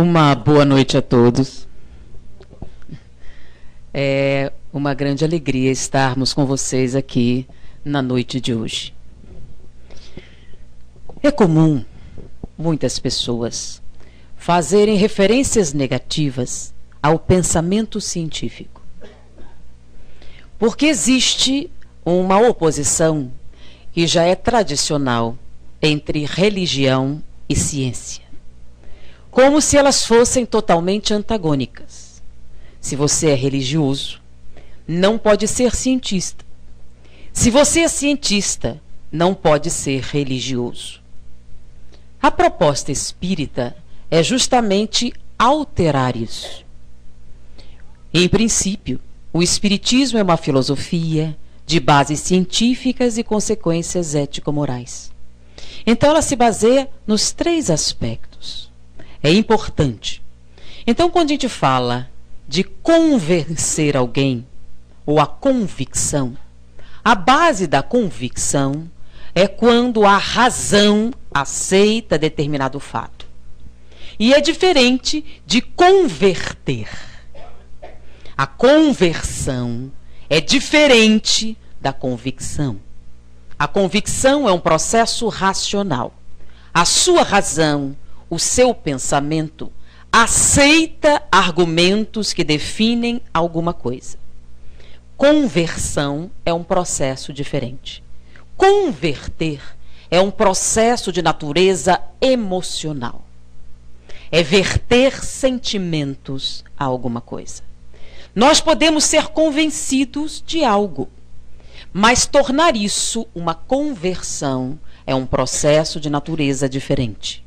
Uma boa noite a todos. É uma grande alegria estarmos com vocês aqui na noite de hoje. É comum muitas pessoas fazerem referências negativas ao pensamento científico, porque existe uma oposição que já é tradicional entre religião e ciência, como se elas fossem totalmente antagônicas. Se você é religioso, não pode ser cientista. Se você é cientista, não pode ser religioso. A proposta espírita é justamente alterar isso. Em princípio, o espiritismo é uma filosofia de bases científicas e consequências ético-morais. Então ela se baseia nos 3 aspectos. É importante. Então, quando a gente fala de convencer alguém, ou a convicção, a base da convicção é quando a razão aceita determinado fato. E é diferente de converter. A conversão é diferente da convicção. A convicção é um processo racional. A sua razão, o seu pensamento, aceita argumentos que definem alguma coisa. Conversão é um processo diferente. Converter é um processo de natureza emocional. É verter sentimentos a alguma coisa. Nós podemos ser convencidos de algo, mas tornar isso uma conversão é um processo de natureza diferente.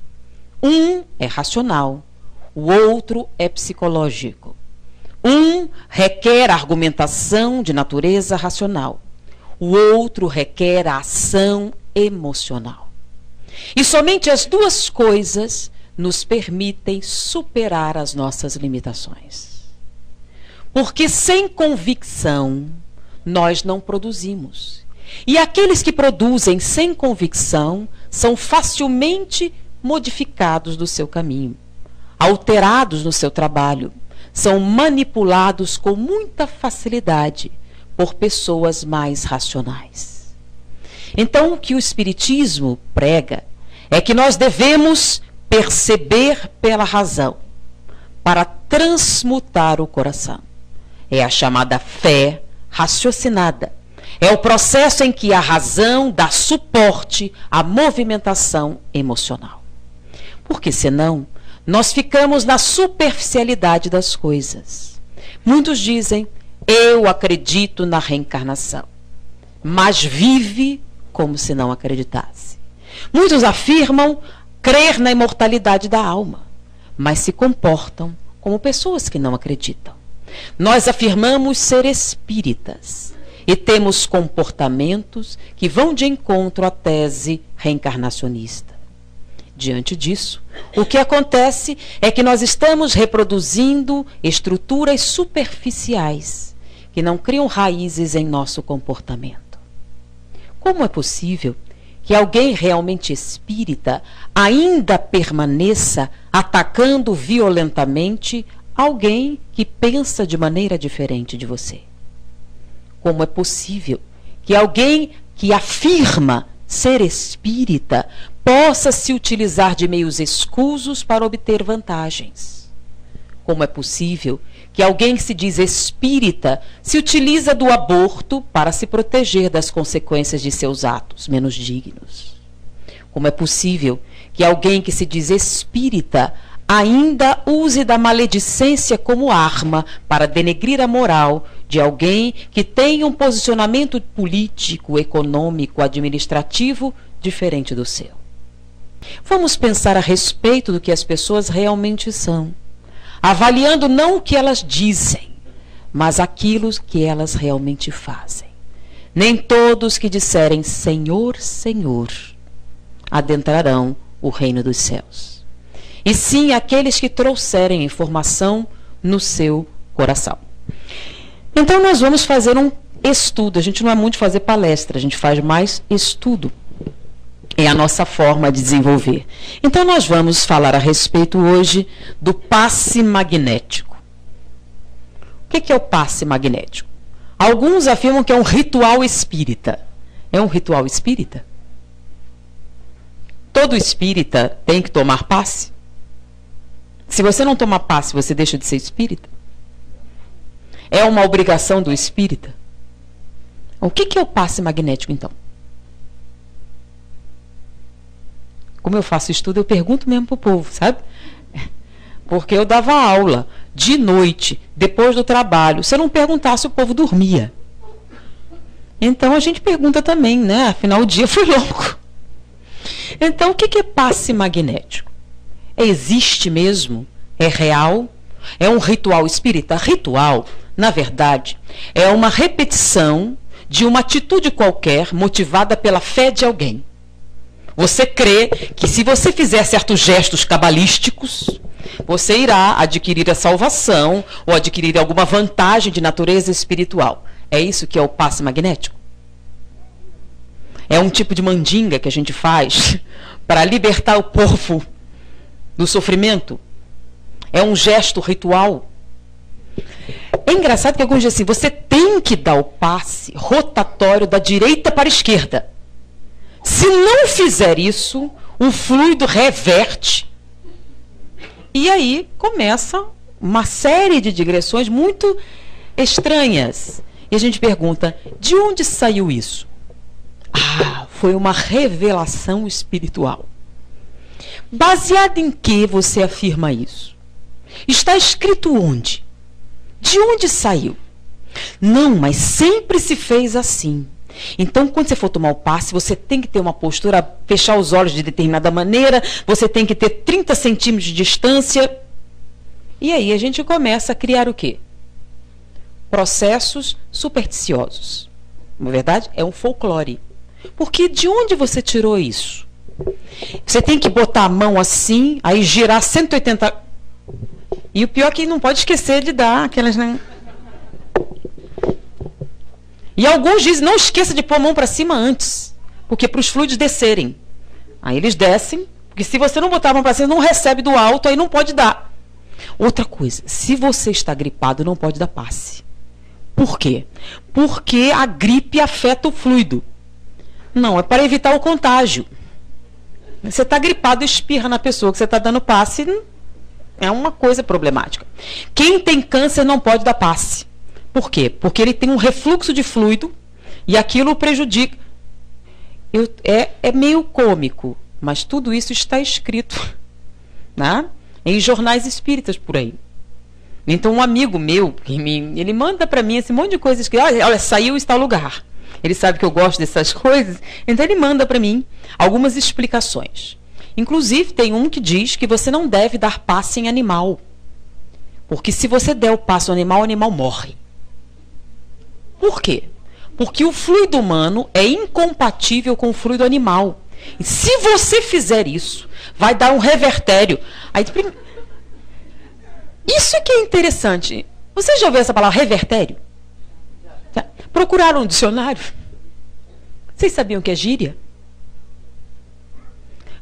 Um é racional, o outro é psicológico. Um requer argumentação de natureza racional, o outro requer a ação emocional. E somente as 2 coisas nos permitem superar as nossas limitações. Porque sem convicção, nós não produzimos. E aqueles que produzem sem convicção são facilmente modificados do seu caminho, alterados no seu trabalho, são manipulados com muita facilidade por pessoas mais racionais. Então, o que o Espiritismo prega é que nós devemos perceber pela razão para transmutar o coração. É a chamada fé raciocinada. É o processo em que a razão dá suporte à movimentação emocional. Porque senão, nós ficamos na superficialidade das coisas. Muitos dizem, eu acredito na reencarnação, mas vive como se não acreditasse. Muitos afirmam crer na imortalidade da alma, mas se comportam como pessoas que não acreditam. Nós afirmamos ser espíritas e temos comportamentos que vão de encontro à tese reencarnacionista. Diante disso, o que acontece é que nós estamos reproduzindo estruturas superficiais que não criam raízes em nosso comportamento. Como é possível que alguém realmente espírita ainda permaneça atacando violentamente alguém que pensa de maneira diferente de você? Como é possível que alguém que afirma ser espírita possa se utilizar de meios escusos para obter vantagens? Como é possível que alguém que se diz espírita se utiliza do aborto para se proteger das consequências de seus atos menos dignos? Como é possível que alguém que se diz espírita ainda use da maledicência como arma para denegrir a moral de alguém que tem um posicionamento político, econômico, administrativo diferente do seu? Vamos pensar a respeito do que as pessoas realmente são, avaliando não o que elas dizem, mas aquilo que elas realmente fazem. Nem todos que disserem Senhor, Senhor, adentrarão o reino dos céus, e sim aqueles que trouxerem informação no seu coração. Então nós vamos fazer um estudo. A gente não é muito fazer palestra, a gente faz mais estudo. É a nossa forma de desenvolver. Então, nós vamos falar a respeito hoje do passe magnético. O que é o passe magnético? Alguns afirmam que é um ritual espírita. É um ritual espírita? Todo espírita tem que tomar passe? Se você não tomar passe, você deixa de ser espírita? É uma obrigação do espírita? O que é o passe magnético, então? Como eu faço estudo, eu pergunto mesmo para o povo, sabe? Porque eu dava aula de noite, depois do trabalho. Se eu não perguntasse, o povo dormia. Então a gente pergunta também, né? Afinal, o dia foi longo. Então, o que é passe magnético? Existe mesmo? É real? É um ritual espírita? Ritual, na verdade, é uma repetição de uma atitude qualquer motivada pela fé de alguém. Você crê que se você fizer certos gestos cabalísticos, você irá adquirir a salvação ou adquirir alguma vantagem de natureza espiritual. É isso que é o passe magnético? É um tipo de mandinga que a gente faz para libertar o povo do sofrimento? É um gesto ritual? É engraçado que alguns dizem assim, você tem que dar o passe rotatório da direita para a esquerda. Se não fizer isso, o fluido reverte. E aí começa uma série de digressões muito estranhas. E a gente pergunta, de onde saiu isso? Ah, foi uma revelação espiritual. Baseado em que você afirma isso? Está escrito onde? De onde saiu? Não, mas sempre se fez assim. Então, quando você for tomar o passe, você tem que ter uma postura, fechar os olhos de determinada maneira, você tem que ter 30 centímetros de distância. E aí a gente começa a criar o quê? Processos supersticiosos. Na verdade, é um folclore. Porque de onde você tirou isso? Você tem que botar a mão assim, aí girar 180... E o pior é que não pode esquecer de dar aquelas... Né? E alguns dizem, não esqueça de pôr a mão para cima antes, porque para os fluidos descerem. Aí eles descem, porque se você não botar a mão para cima, não recebe do alto, aí não pode dar. Outra coisa, se você está gripado, não pode dar passe. Por quê? Porque a gripe afeta o fluido. Não, é para evitar o contágio. Você está gripado, espirra na pessoa que você está dando passe, é uma coisa problemática. Quem tem câncer não pode dar passe. Por quê? Porque ele tem um refluxo de fluido e aquilo o prejudica. É meio cômico, mas tudo isso está escrito, né, em jornais espíritas por aí. Então um amigo meu, ele manda para mim esse monte de coisas que, olha, saiu em tal lugar. Ele sabe que eu gosto dessas coisas, então ele manda para mim algumas explicações. Inclusive tem um que diz que você não deve dar passe em animal. Porque se você der o passe ao animal, o animal morre. Por quê? Porque o fluido humano é incompatível com o fluido animal. E se você fizer isso, vai dar um revertério. Aí, isso é que é interessante. Você já ouviu essa palavra revertério? Procuraram um dicionário? Vocês sabiam que é gíria?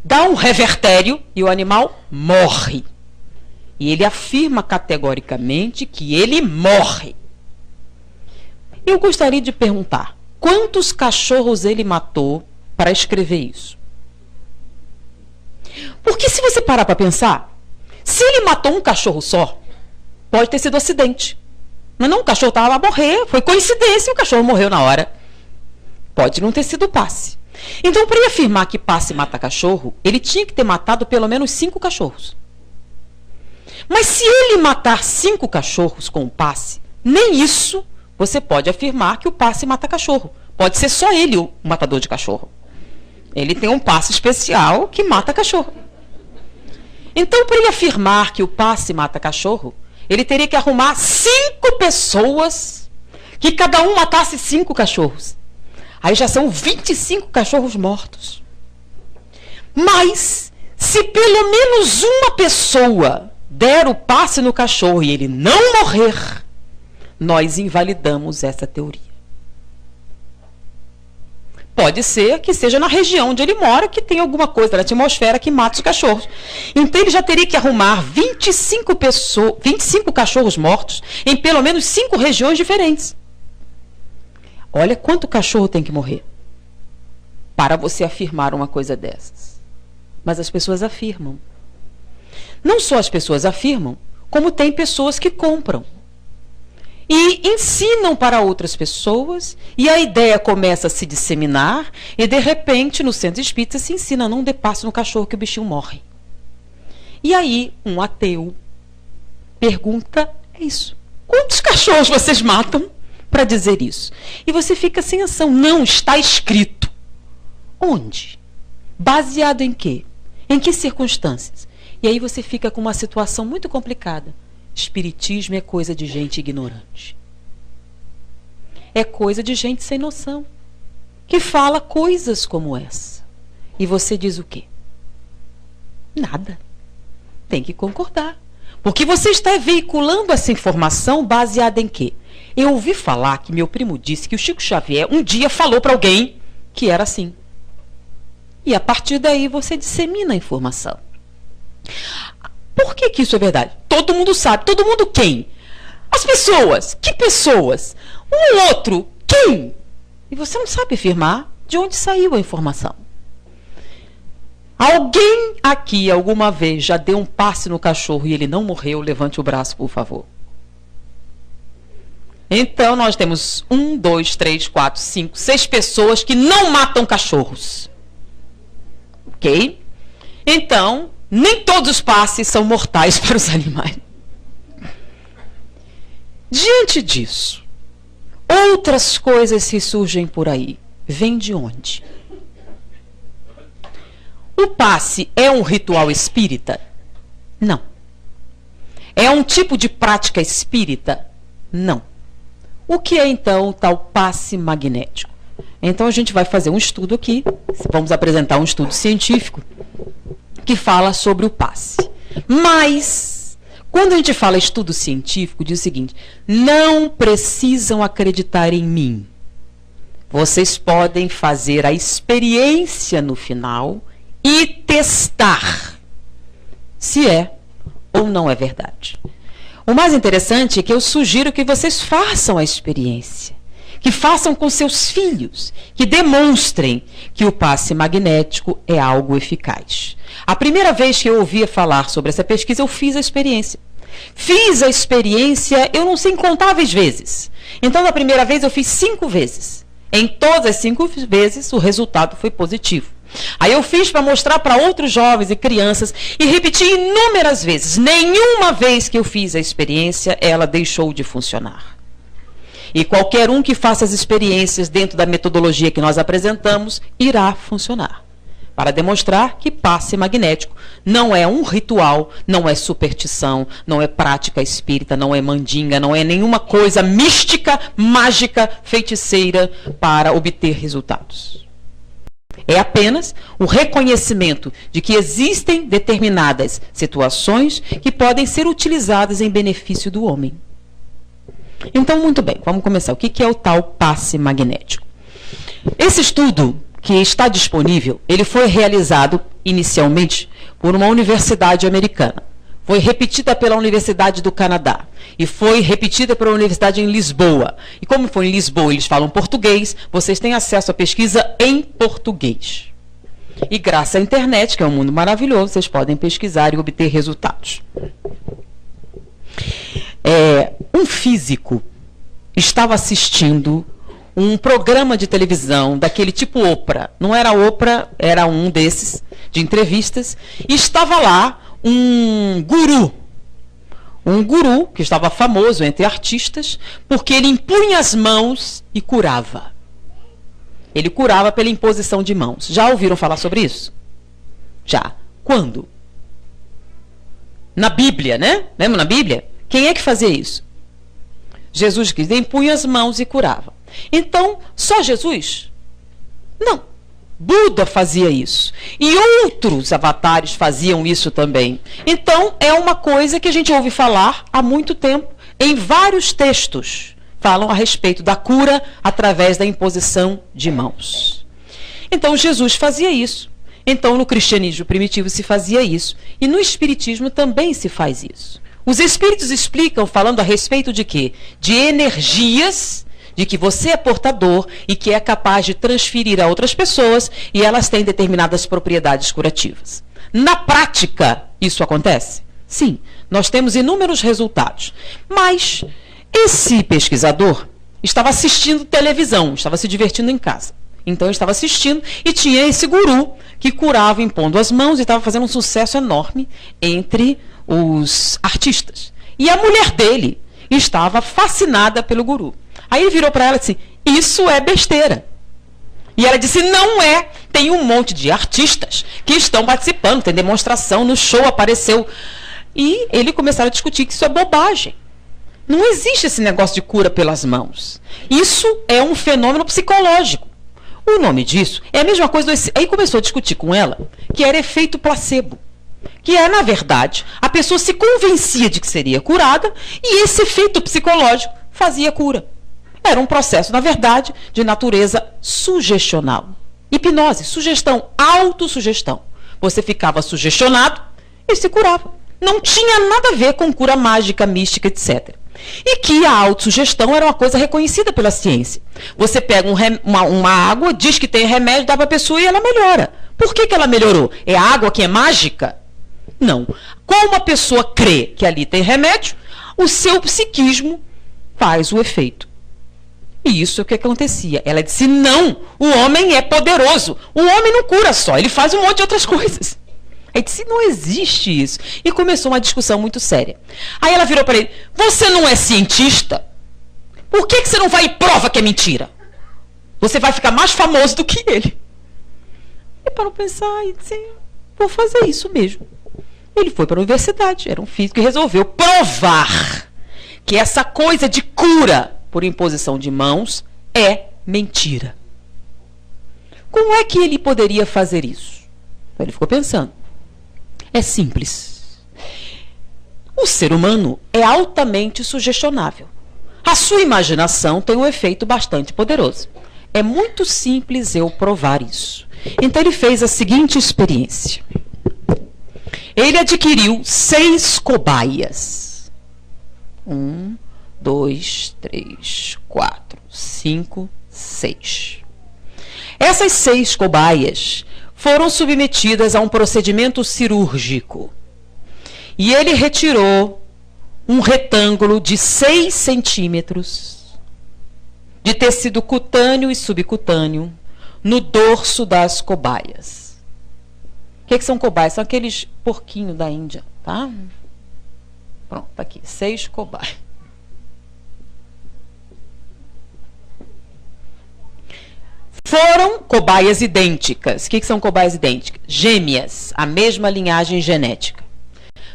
Dá um revertério e o animal morre. E ele afirma categoricamente que ele morre. Eu gostaria de perguntar, quantos cachorros ele matou para escrever isso? Porque se você parar para pensar, se ele matou um cachorro só, pode ter sido acidente. Mas não, o cachorro estava lá a morrer, foi coincidência, o cachorro morreu na hora. Pode não ter sido passe. Então, para ele afirmar que passe mata cachorro, ele tinha que ter matado pelo menos 5 cachorros. Mas se ele matar 5 cachorros com o passe, nem isso você pode afirmar que o passe mata cachorro. Pode ser só ele o matador de cachorro. Ele tem um passe especial que mata cachorro. Então, para ele afirmar que o passe mata cachorro, ele teria que arrumar 5 pessoas que cada um matasse 5 cachorros. Aí já são 25 cachorros mortos. Mas, se pelo menos uma pessoa der o passe no cachorro e ele não morrer, nós invalidamos essa teoria. Pode ser que seja na região onde ele mora, que tem alguma coisa na atmosfera que mata os cachorros. Então ele já teria que arrumar 25 cachorros mortos em pelo menos 5 regiões diferentes. Olha quanto cachorro tem que morrer para você afirmar uma coisa dessas. Mas as pessoas afirmam. Não só as pessoas afirmam, como tem pessoas que compram. E ensinam para outras pessoas, e a ideia começa a se disseminar, e de repente, no centro espírita, se ensina: não dê passo no cachorro que o bichinho morre. E aí, um ateu pergunta isso: quantos cachorros vocês matam para dizer isso? E você fica sem ação. Não está escrito. Onde? Baseado em quê? Em que circunstâncias? E aí você fica com uma situação muito complicada. Espiritismo é coisa de gente ignorante. É coisa de gente sem noção, que fala coisas como essa. E você diz o quê? Nada. Tem que concordar. Porque você está veiculando essa informação baseada em quê? Eu ouvi falar que meu primo disse que o Chico Xavier um dia falou para alguém que era assim. E a partir daí você dissemina a informação. Por que que isso é verdade? Todo mundo sabe. Todo mundo quem? As pessoas. Que pessoas? Um outro. Quem? E você não sabe afirmar de onde saiu a informação. Alguém aqui alguma vez já deu um passe no cachorro e ele não morreu? Levante o braço, por favor. Então nós temos 1, 2, 3, 4, 5, 6 pessoas que não matam cachorros. Ok? Então, nem todos os passes são mortais para os animais. Diante disso, outras coisas se surgem por aí. Vem de onde? O passe é um ritual espírita? Não. É um tipo de prática espírita? Não. O que é então o tal passe magnético? Então a gente vai fazer um estudo aqui, vamos apresentar um estudo científico que fala sobre o passe. Mas, quando a gente fala estudo científico, diz o seguinte: não precisam acreditar em mim. Vocês podem fazer a experiência no final e testar se é ou não é verdade. O mais interessante é que eu sugiro que vocês façam a experiência, que façam com seus filhos, que demonstrem que o passe magnético é algo eficaz. A primeira vez que eu ouvia falar sobre essa pesquisa, eu fiz a experiência. Fiz a experiência, eu não sei, incontáveis vezes. Então, na primeira vez, eu fiz 5 vezes. Em todas as 5 vezes, o resultado foi positivo. Aí eu fiz para mostrar para outros jovens e crianças e repeti inúmeras vezes. Nenhuma vez que eu fiz a experiência, ela deixou de funcionar. E qualquer um que faça as experiências dentro da metodologia que nós apresentamos, irá funcionar. Para demonstrar que passe magnético não é um ritual, não é superstição, não é prática espírita, não é mandinga, não é nenhuma coisa mística, mágica, feiticeira para obter resultados. É apenas o reconhecimento de que existem determinadas situações que podem ser utilizadas em benefício do homem. Então, muito bem, vamos começar. O que é o tal passe magnético? Esse estudo que está disponível, ele foi realizado inicialmente por uma universidade americana. Foi repetida pela Universidade do Canadá e foi repetida pela Universidade em Lisboa. E como foi em Lisboa, eles falam português, vocês têm acesso à pesquisa em português. E graças à internet, que é um mundo maravilhoso, vocês podem pesquisar e obter resultados. Um físico estava assistindo um programa de televisão daquele tipo Oprah. Não era Oprah, era um desses, de entrevistas. E estava lá um guru que estava famoso entre artistas, porque ele impunha as mãos e curava. Ele curava pela imposição de mãos. Já ouviram falar sobre isso? Já. Quando? Na Bíblia, né? Lembra na Bíblia? Quem é que fazia isso? Jesus Cristo impunha as mãos e curava. Então, só Jesus? Não. Buda fazia isso. E outros avatares faziam isso também. Então, é uma coisa que a gente ouve falar há muito tempo. Em vários textos falam a respeito da cura através da imposição de mãos. Então Jesus fazia isso. Então no cristianismo primitivo se fazia isso. E no espiritismo também se faz isso. Os espíritos explicam falando a respeito de quê? De energias, de que você é portador e que é capaz de transferir a outras pessoas e elas têm determinadas propriedades curativas. Na prática, isso acontece? Sim, nós temos inúmeros resultados. Mas esse pesquisador estava assistindo televisão, estava se divertindo em casa. Então, ele estava assistindo e tinha esse guru que curava impondo as mãos e estava fazendo um sucesso enorme entre os artistas. E a mulher dele estava fascinada pelo guru. Aí ele virou para ela e disse, isso é besteira. E ela disse, não é, tem um monte de artistas que estão participando, tem demonstração, no show apareceu. E ele começaram a discutir que isso é bobagem. Não existe esse negócio de cura pelas mãos. Isso é um fenômeno psicológico. O nome disso é a mesma coisa. Aí começou a discutir com ela que era efeito placebo. Que é, na verdade, a pessoa se convencia de que seria curada e esse efeito psicológico fazia cura. Era um processo, na verdade, de natureza sugestional. Hipnose, sugestão, autossugestão. Você ficava sugestionado e se curava. Não tinha nada a ver com cura mágica, mística, etc. E que a autossugestão era uma coisa reconhecida pela ciência. Você pega uma água, diz que tem remédio, dá para a pessoa e ela melhora. Por que ela melhorou? É a água que é mágica? Não. Como a pessoa crê que ali tem remédio, o seu psiquismo faz o efeito. E isso é o que acontecia. Ela disse, não, o homem é poderoso. O homem não cura só, ele faz um monte de outras coisas. Aí disse, não existe isso. E começou uma discussão muito séria. Aí ela virou para ele, você não é cientista? Por que você não vai e prova que é mentira? Você vai ficar mais famoso do que ele. E para pensar, e disse, vou fazer isso mesmo. Ele foi para a universidade, era um físico e resolveu provar que essa coisa de cura por imposição de mãos é mentira. Como é que ele poderia fazer isso? Então ele ficou pensando. É simples. O ser humano é altamente sugestionável. A sua imaginação tem um efeito bastante poderoso. É muito simples eu provar isso. Então ele fez a seguinte experiência. Ele adquiriu 6 cobaias. 1, 2, 3, 4, 5, 6. Essas 6 cobaias foram submetidas a um procedimento cirúrgico. E ele retirou um retângulo de 6 centímetros de tecido cutâneo e subcutâneo no dorso das cobaias. O que são cobaias? São aqueles porquinhos da Índia, tá? Pronto, tá aqui, 6 cobaias. Foram cobaias idênticas. O que são cobaias idênticas? Gêmeas, a mesma linhagem genética.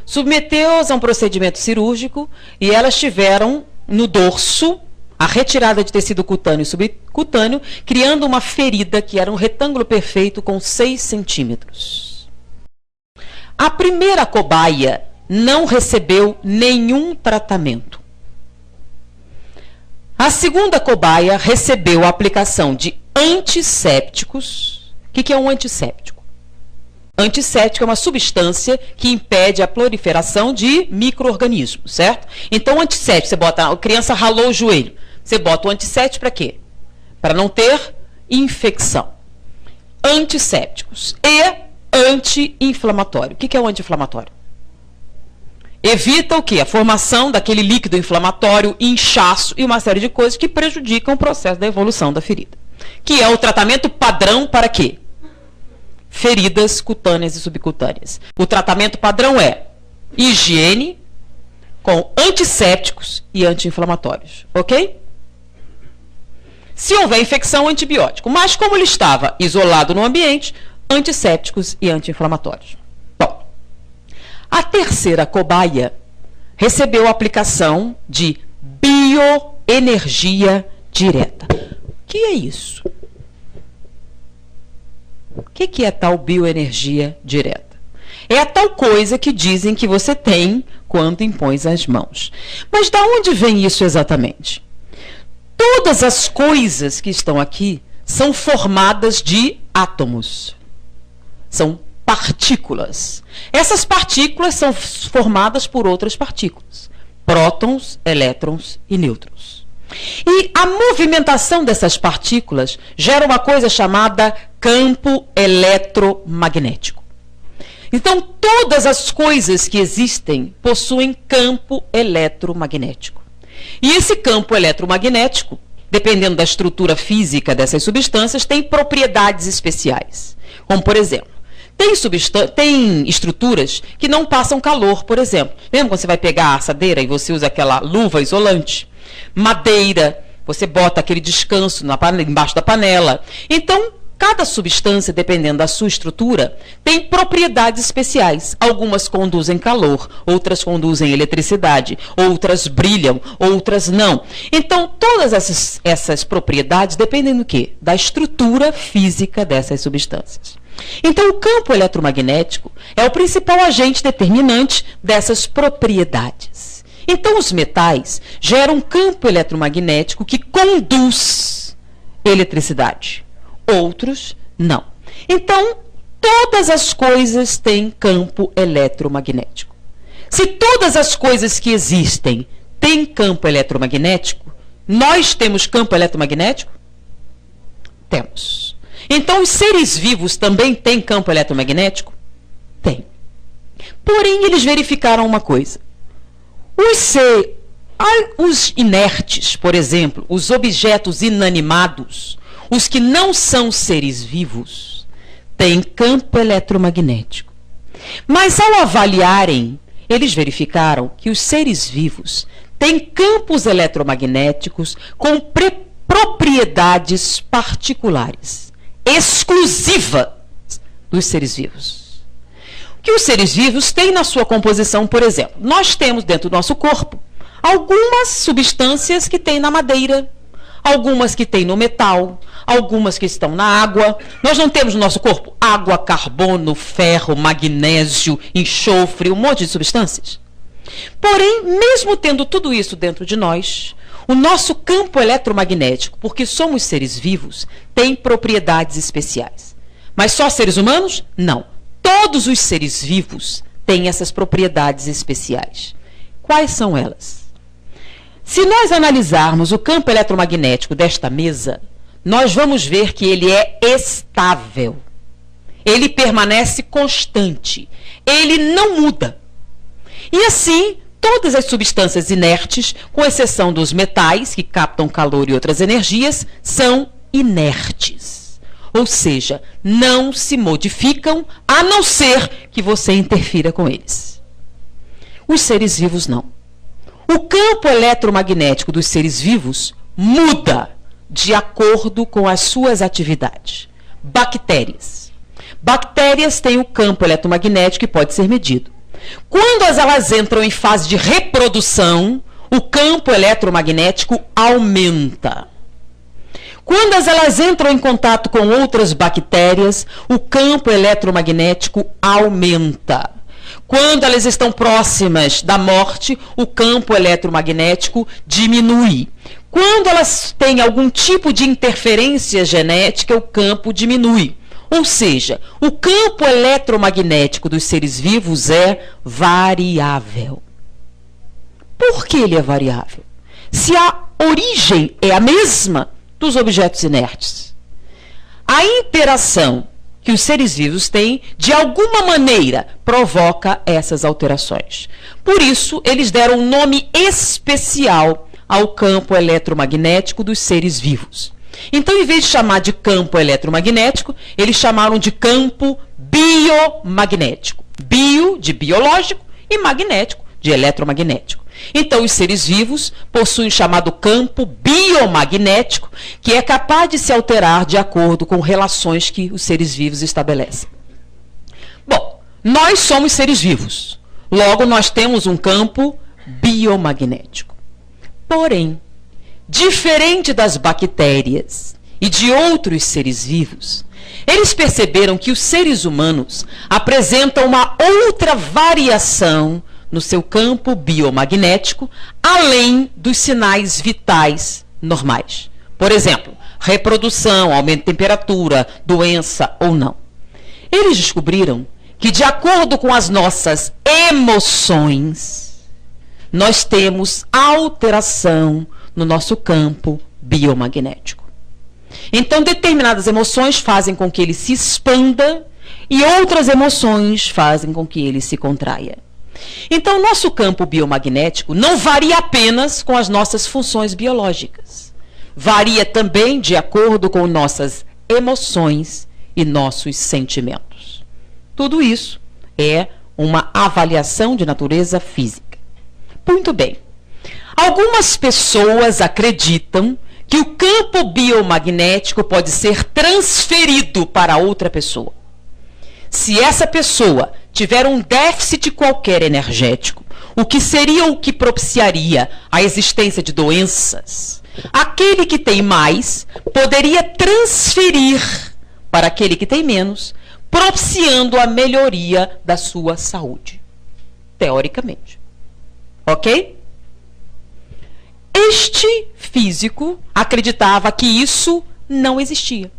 Submeteu-as a um procedimento cirúrgico e elas tiveram no dorso a retirada de tecido cutâneo e subcutâneo, criando uma ferida que era um retângulo perfeito com 6 centímetros. A primeira cobaia não recebeu nenhum tratamento. A segunda cobaia recebeu a aplicação de antissépticos. O que é um antisséptico? Antisséptico é uma substância que impede a proliferação de micro-organismos, certo? Então, antisséptico, você bota, a criança ralou o joelho. Você bota o antisséptico para quê? Para não ter infecção. Antissépticos e anti-inflamatório. O que é o anti-inflamatório? Evita o quê? A formação daquele líquido inflamatório, inchaço e uma série de coisas que prejudicam o processo da evolução da ferida. Que é o tratamento padrão para quê? Feridas cutâneas e subcutâneas. O tratamento padrão é higiene com antissépticos e anti-inflamatórios. Ok? Se houver infecção, antibiótico. Mas como ele estava isolado no ambiente, antissépticos e anti-inflamatórios. Bom, a terceira cobaia recebeu a aplicação de bioenergia direta. O que é isso? O que é tal bioenergia direta? É a tal coisa que dizem que você tem quando impões as mãos. Mas de onde vem isso exatamente? Todas as coisas que estão aqui são formadas de átomos. São partículas. Essas partículas são formadas por outras partículas. Prótons, elétrons e nêutrons. E a movimentação dessas partículas gera uma coisa chamada campo eletromagnético. Então, todas as coisas que existem possuem campo eletromagnético. E esse campo eletromagnético, dependendo da estrutura física dessas substâncias, tem propriedades especiais. Como, por exemplo, tem estruturas que não passam calor, por exemplo. Lembra quando você vai pegar a assadeira e você usa aquela luva isolante? Madeira, você bota aquele descanso embaixo da panela. Então, cada substância, dependendo da sua estrutura, tem propriedades especiais. Algumas conduzem calor, outras conduzem eletricidade, outras brilham, outras não. Então, todas essas propriedades dependem do quê? Da estrutura física dessas substâncias. Então, o campo eletromagnético é o principal agente determinante dessas propriedades. Então, os metais geram um campo eletromagnético que conduz eletricidade. Outros, não. Então, todas as coisas têm campo eletromagnético. Se todas as coisas que existem têm campo eletromagnético, nós temos campo eletromagnético? Temos. Então, os seres vivos também têm campo eletromagnético? Tem. Porém, eles verificaram uma coisa. Os inertes, por exemplo, os objetos inanimados, os que não são seres vivos, têm campo eletromagnético. Mas, ao avaliarem, eles verificaram que os seres vivos têm campos eletromagnéticos com propriedades particulares, exclusivas dos seres vivos. O que os seres vivos têm na sua composição, por exemplo? Nós temos dentro do nosso corpo algumas substâncias que tem na madeira, algumas que tem no metal, algumas que estão na água. Nós não temos no nosso corpo água, carbono, ferro, magnésio, enxofre, um monte de substâncias. Porém, mesmo tendo tudo isso dentro de nós, o nosso campo eletromagnético, porque somos seres vivos, tem propriedades especiais. Mas só seres humanos? Não. Todos os seres vivos têm essas propriedades especiais. Quais são elas? Se nós analisarmos o campo eletromagnético desta mesa, nós vamos ver que ele é estável. Ele permanece constante. Ele não muda. E assim, todas as substâncias inertes, com exceção dos metais, que captam calor e outras energias, são inertes. Ou seja, não se modificam, a não ser que você interfira com eles. Os seres vivos não. O campo eletromagnético dos seres vivos muda de acordo com as suas atividades. Bactérias. Bactérias têm o campo eletromagnético que pode ser medido. Quando elas entram em fase de reprodução, o campo eletromagnético aumenta. Quando elas entram em contato com outras bactérias, o campo eletromagnético aumenta. Quando elas estão próximas da morte, o campo eletromagnético diminui. Quando elas têm algum tipo de interferência genética, o campo diminui. Ou seja, o campo eletromagnético dos seres vivos é variável. Por que ele é variável? Se a origem é a mesma dos objetos inertes, a interação que os seres vivos têm, de alguma maneira, provoca essas alterações. Por isso, eles deram um nome especial ao campo eletromagnético dos seres vivos. Então, em vez de chamar de campo eletromagnético, eles chamaram de campo biomagnético. Bio, de biológico, e magnético, de eletromagnético. Então, os seres vivos possuem o chamado campo biomagnético, que é capaz de se alterar de acordo com relações que os seres vivos estabelecem. Bom, nós somos seres vivos. Logo, nós temos um campo biomagnético. Porém, diferente das bactérias e de outros seres vivos, eles perceberam que os seres humanos apresentam uma outra variação no seu campo biomagnético, além dos sinais vitais normais. Por exemplo, reprodução, aumento de temperatura, doença ou não. Eles descobriram que, de acordo com as nossas emoções, nós temos alteração no nosso campo biomagnético. Então, determinadas emoções fazem com que ele se expanda e outras emoções fazem com que ele se contraia. Então, nosso campo biomagnético não varia apenas com as nossas funções biológicas. Varia também de acordo com nossas emoções e nossos sentimentos. Tudo isso é uma avaliação de natureza física. Muito bem. Algumas pessoas acreditam que o campo biomagnético pode ser transferido para outra pessoa. Se essa pessoa tiver um déficit qualquer energético, o que propiciaria a existência de doenças, aquele que tem mais poderia transferir para aquele que tem menos, propiciando a melhoria da sua saúde. Teoricamente. Ok? Este físico acreditava que isso não existia.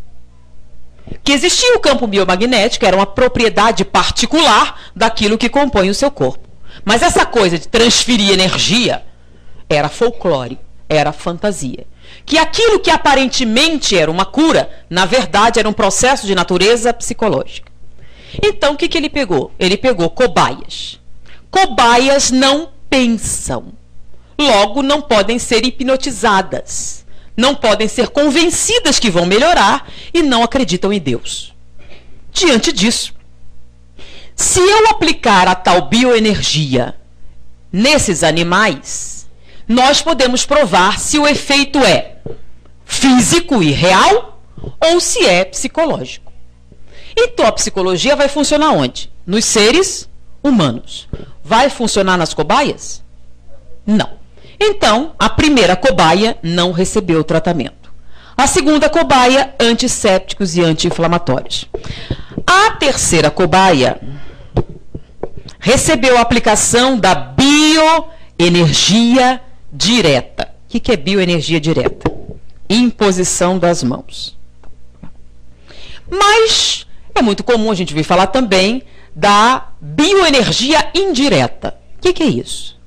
Que existia o campo biomagnético, era uma propriedade particular daquilo que compõe o seu corpo. Mas essa coisa de transferir energia era folclore, era fantasia. Que aquilo que aparentemente era uma cura, na verdade era um processo de natureza psicológica. Então, o que ele pegou? Ele pegou cobaias. Cobaias não pensam. Logo, não podem ser hipnotizadas. Não podem ser convencidas que vão melhorar e não acreditam em Deus. Diante disso, se eu aplicar a tal bioenergia nesses animais, nós podemos provar se o efeito é físico e real ou se é psicológico. Então, a psicologia vai funcionar onde? Nos seres humanos. Vai funcionar nas cobaias? Não. Então, a primeira cobaia não recebeu o tratamento. A segunda cobaia, antissépticos e anti-inflamatórios. A terceira cobaia recebeu a aplicação da bioenergia direta. O que é bioenergia direta? Imposição das mãos. Mas é muito comum a gente ouvir falar também da bioenergia indireta. O que é isso?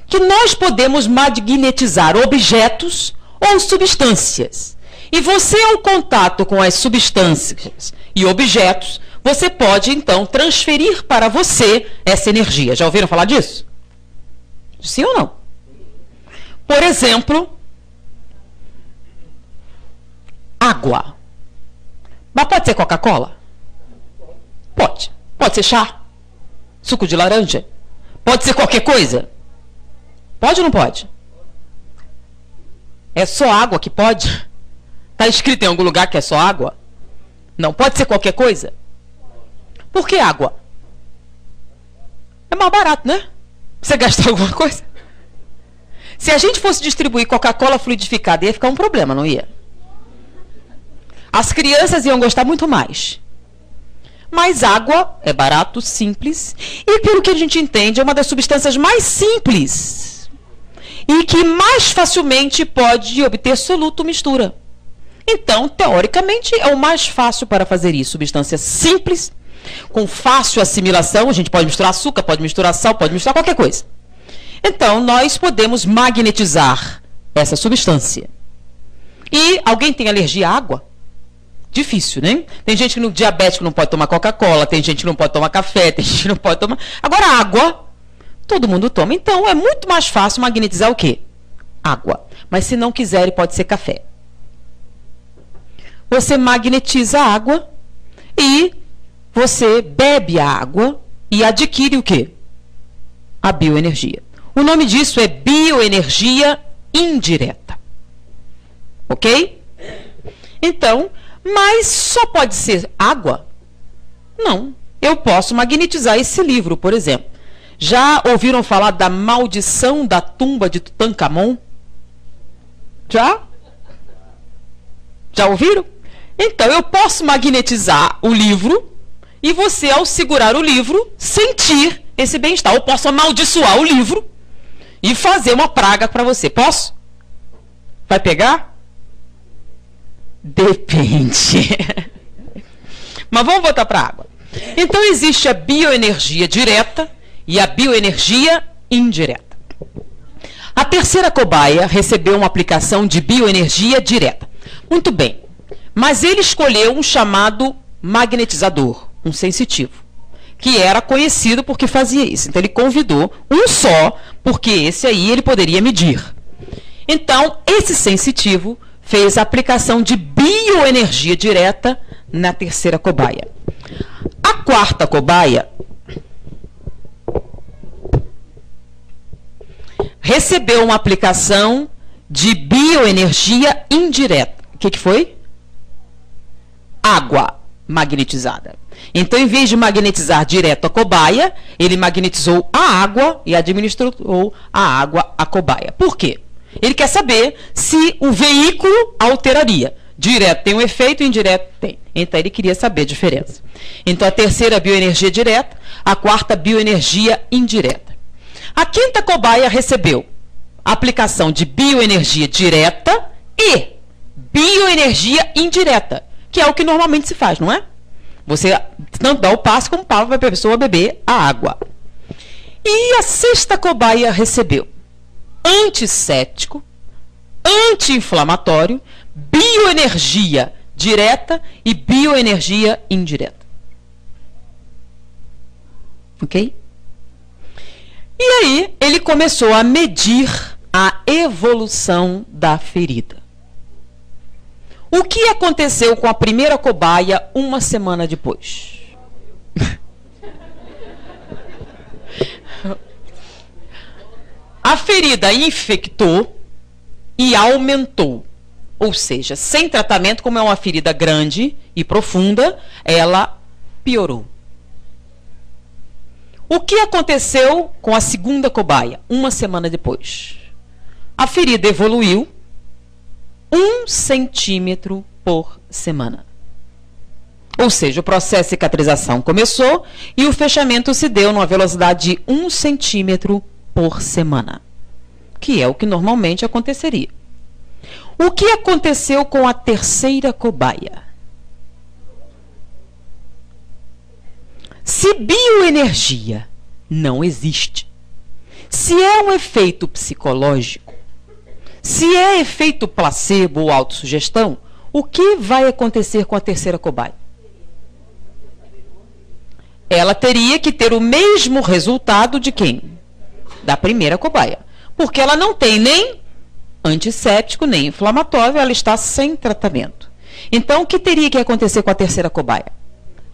Que nós podemos magnetizar objetos ou substâncias. E você, ao contato com as substâncias e objetos, você pode, então, transferir para você essa energia. Já ouviram falar disso? Sim ou não? Por exemplo, água. Mas pode ser Coca-Cola? Pode. Pode ser chá? Suco de laranja? Pode ser qualquer coisa? Pode ou não pode? É só água que pode? Está escrito em algum lugar que é só água? Não, pode ser qualquer coisa? Por que água? É mais barato, né? Você gastar alguma coisa? Se a gente fosse distribuir Coca-Cola fluidificada, ia ficar um problema, não ia? As crianças iam gostar muito mais. Mas água é barato, simples, e pelo que a gente entende, é uma das substâncias mais simples e que mais facilmente pode obter soluto mistura. Então, teoricamente, é o mais fácil para fazer isso. Substância simples, com fácil assimilação. A gente pode misturar açúcar, pode misturar sal, pode misturar qualquer coisa. Então, nós podemos magnetizar essa substância. E alguém tem alergia à água? Difícil, né? Tem gente que no diabético não pode tomar Coca-Cola, tem gente que não pode tomar café, tem gente que não pode tomar... Agora, água, todo mundo toma. Então, é muito mais fácil magnetizar o quê? Água. Mas se não quiser, pode ser café. Você magnetiza a água e você bebe a água e adquire o quê? A bioenergia. O nome disso é bioenergia indireta. Ok? Então, mas só pode ser água? Não. Eu posso magnetizar esse livro, por exemplo. Já ouviram falar da maldição da tumba de Tutankhamon? Já? Já ouviram? Então, eu posso magnetizar o livro e você, ao segurar o livro, sentir esse bem-estar. Eu posso amaldiçoar o livro e fazer uma praga para você. Posso? Vai pegar? Depende. Mas vamos voltar para a água. Então existe a bioenergia direta e a bioenergia indireta. A terceira cobaia recebeu uma aplicação de bioenergia direta. Muito bem, mas ele escolheu um chamado magnetizador, um sensitivo, que era conhecido porque fazia isso. Então ele convidou um só, porque esse aí ele poderia medir. Então esse sensitivo fez a aplicação de bioenergia direta na terceira cobaia. A quarta cobaia recebeu uma aplicação de bioenergia indireta. O que foi? Água magnetizada. Então, em vez de magnetizar direto a cobaia, ele magnetizou a água e administrou a água à cobaia. Por quê? Ele quer saber se o veículo alteraria. Direto tem um efeito, indireto tem. Então, ele queria saber a diferença. Então, a terceira bioenergia direta, a quarta bioenergia indireta. A quinta cobaia recebeu a aplicação de bioenergia direta e bioenergia indireta, que é o que normalmente se faz, não é? Você tanto dá o passo como para a pessoa beber a água. E a sexta cobaia recebeu antisséptico, anti-inflamatório, bioenergia direta e bioenergia indireta. Ok? E aí ele começou a medir a evolução da ferida. O que aconteceu com a primeira cobaia uma semana depois? A ferida infectou e aumentou. Ou seja, sem tratamento, como é uma ferida grande e profunda, ela piorou. O que aconteceu com a segunda cobaia uma semana depois? A ferida evoluiu 1 centímetro por semana. Ou seja, o processo de cicatrização começou e o fechamento se deu numa velocidade de 1 centímetro por semana, que é o que normalmente aconteceria. O que aconteceu com a terceira cobaia? Se bioenergia não existe, se é um efeito psicológico, se é efeito placebo ou autossugestão, o que vai acontecer com a terceira cobaia? Ela teria que ter o mesmo resultado de quem? Da primeira cobaia. Porque ela não tem nem antisséptico, nem inflamatório, ela está sem tratamento. Então, o que teria que acontecer com a terceira cobaia?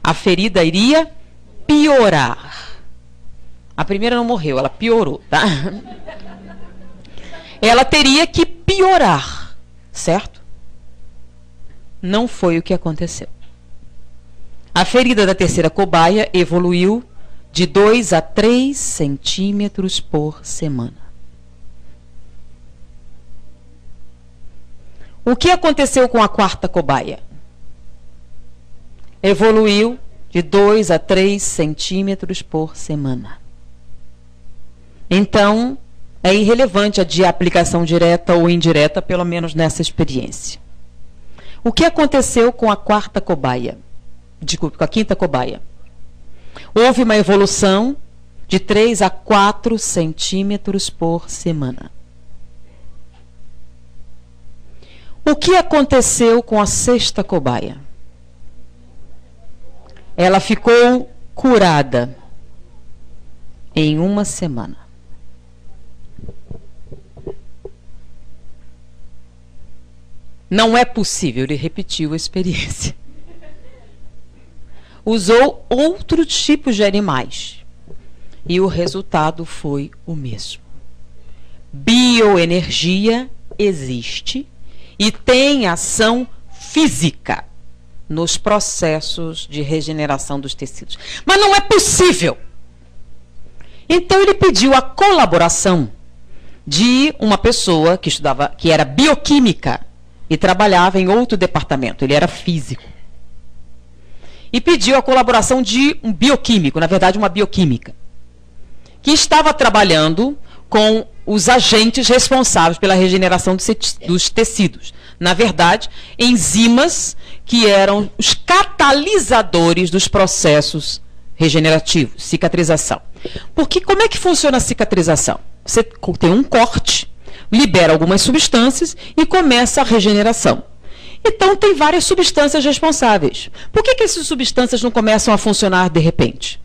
A ferida iria piorar. A primeira não morreu, ela piorou, tá? Ela teria que piorar, certo? Não foi o que aconteceu. A ferida da terceira cobaia evoluiu de 2 a 3 centímetros por semana. O que aconteceu com a quarta cobaia? Evoluiu de 2 a 3 centímetros por semana. Então, é irrelevante a de aplicação direta ou indireta, pelo menos nessa experiência. O que aconteceu com a quarta cobaia? Desculpe, com a quinta cobaia. Houve uma evolução de 3 a 4 centímetros por semana. O que aconteceu com a sexta cobaia? Ela ficou curada em 1 semana. Não é possível, ele repetiu a experiência. Usou outros tipos de animais e o resultado foi o mesmo. Bioenergia existe e tem ação física nos processos de regeneração dos tecidos. Mas não é possível. Então ele pediu a colaboração de uma pessoa que estudava, que era bioquímica e trabalhava em outro departamento, ele era físico. E pediu a colaboração de um bioquímico, na verdade uma bioquímica, que estava trabalhando com os agentes responsáveis pela regeneração dos tecidos. Na verdade, enzimas que eram os catalisadores dos processos regenerativos, cicatrização. Porque como é que funciona a cicatrização? Você tem um corte, libera algumas substâncias e começa a regeneração. Então, tem várias substâncias responsáveis. Por que essas substâncias não começam a funcionar de repente?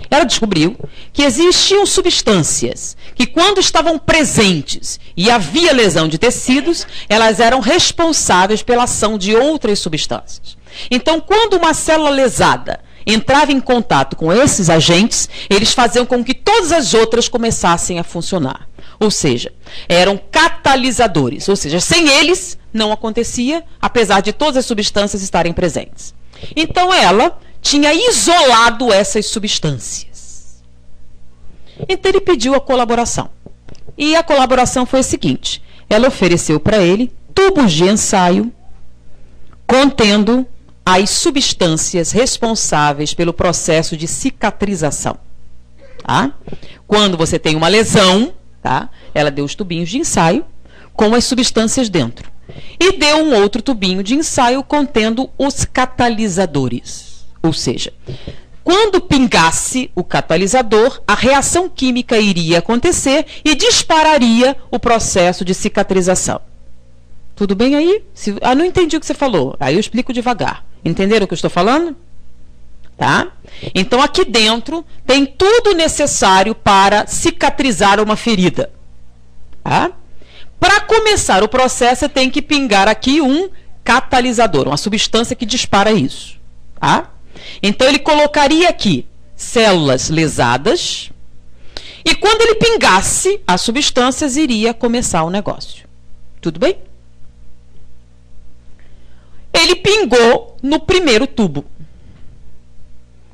Ela descobriu que existiam substâncias que, quando estavam presentes e havia lesão de tecidos, elas eram responsáveis pela ação de outras substâncias. Então, quando uma célula lesada entrava em contato com esses agentes, eles faziam com que todas as outras começassem a funcionar. Ou seja, eram catalisadores. Ou seja, sem eles não acontecia, apesar de todas as substâncias estarem presentes. Então, ela tinha isolado essas substâncias. Então, ele pediu a colaboração. E a colaboração foi a seguinte: ela ofereceu para ele tubos de ensaio contendo as substâncias responsáveis pelo processo de cicatrização. Tá? Quando você tem uma lesão, tá? Ela deu os tubinhos de ensaio com as substâncias dentro. E deu um outro tubinho de ensaio contendo os catalisadores. Ou seja, quando pingasse o catalisador, a reação química iria acontecer e dispararia o processo de cicatrização. Tudo bem aí? Não entendi o que você falou. Aí eu explico devagar. Entenderam o que eu estou falando? Tá? Então, aqui dentro tem tudo necessário para cicatrizar uma ferida. Tá? Para começar o processo, você tem que pingar aqui um catalisador, uma substância que dispara isso. Tá? Então, ele colocaria aqui células lesadas e quando ele pingasse as substâncias, iria começar o negócio. Tudo bem? Ele pingou no primeiro tubo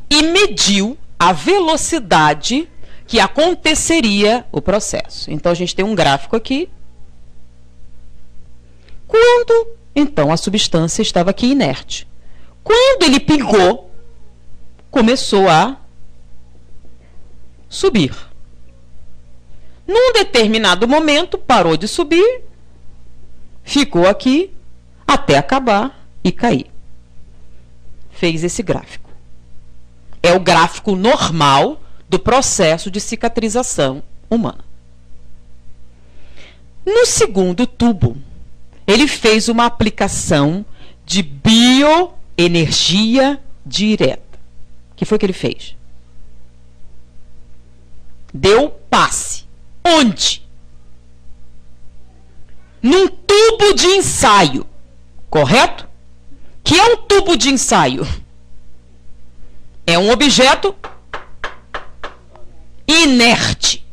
e mediu a velocidade que aconteceria o processo. Então, a gente tem um gráfico aqui. Quando, então, a substância estava aqui inerte. Quando ele pingou, começou a subir. Num determinado momento, parou de subir, ficou aqui até acabar e cair. Fez esse gráfico. É o gráfico normal do processo de cicatrização humana. No segundo tubo, ele fez uma aplicação de bioenergia direta. O que foi que ele fez? Deu passe. Onde? Num tubo de ensaio. Correto? Que é um tubo de ensaio? É um objeto inerte.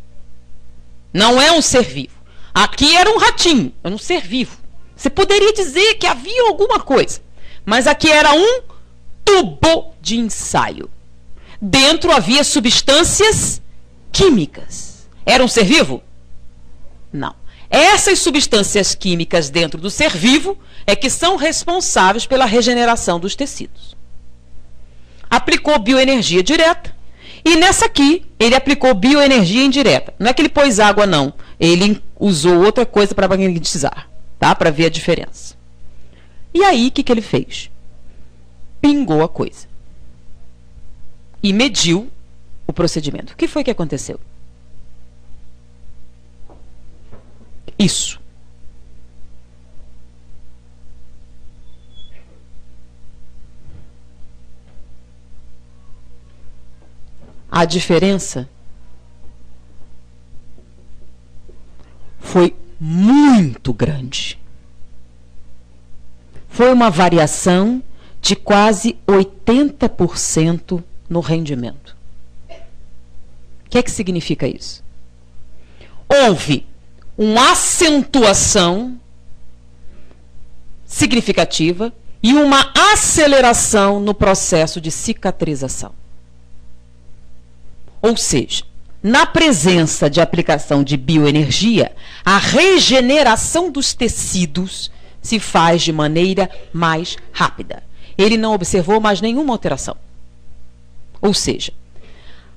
Não é um ser vivo. Aqui era um ratinho, era um ser vivo. Você poderia dizer que havia alguma coisa. Mas aqui era um tubo de ensaio. Dentro havia substâncias químicas. Era um ser vivo? Não. Essas substâncias químicas dentro do ser vivo é que são responsáveis pela regeneração dos tecidos. Aplicou bioenergia direta e nessa aqui ele aplicou bioenergia indireta. Não é que ele pôs água, não. Ele usou outra coisa para magnetizar, tá? Para ver a diferença. E aí, o que ele fez? Pingou a coisa. E mediu o procedimento. O que foi que aconteceu? Isso. A diferença foi muito grande. Foi uma variação de quase 80% no rendimento. O que é que significa isso? Houve uma acentuação significativa e uma aceleração no processo de cicatrização. Ou seja, na presença de aplicação de bioenergia, a regeneração dos tecidos se faz de maneira mais rápida. Ele não observou mais nenhuma alteração. Ou seja,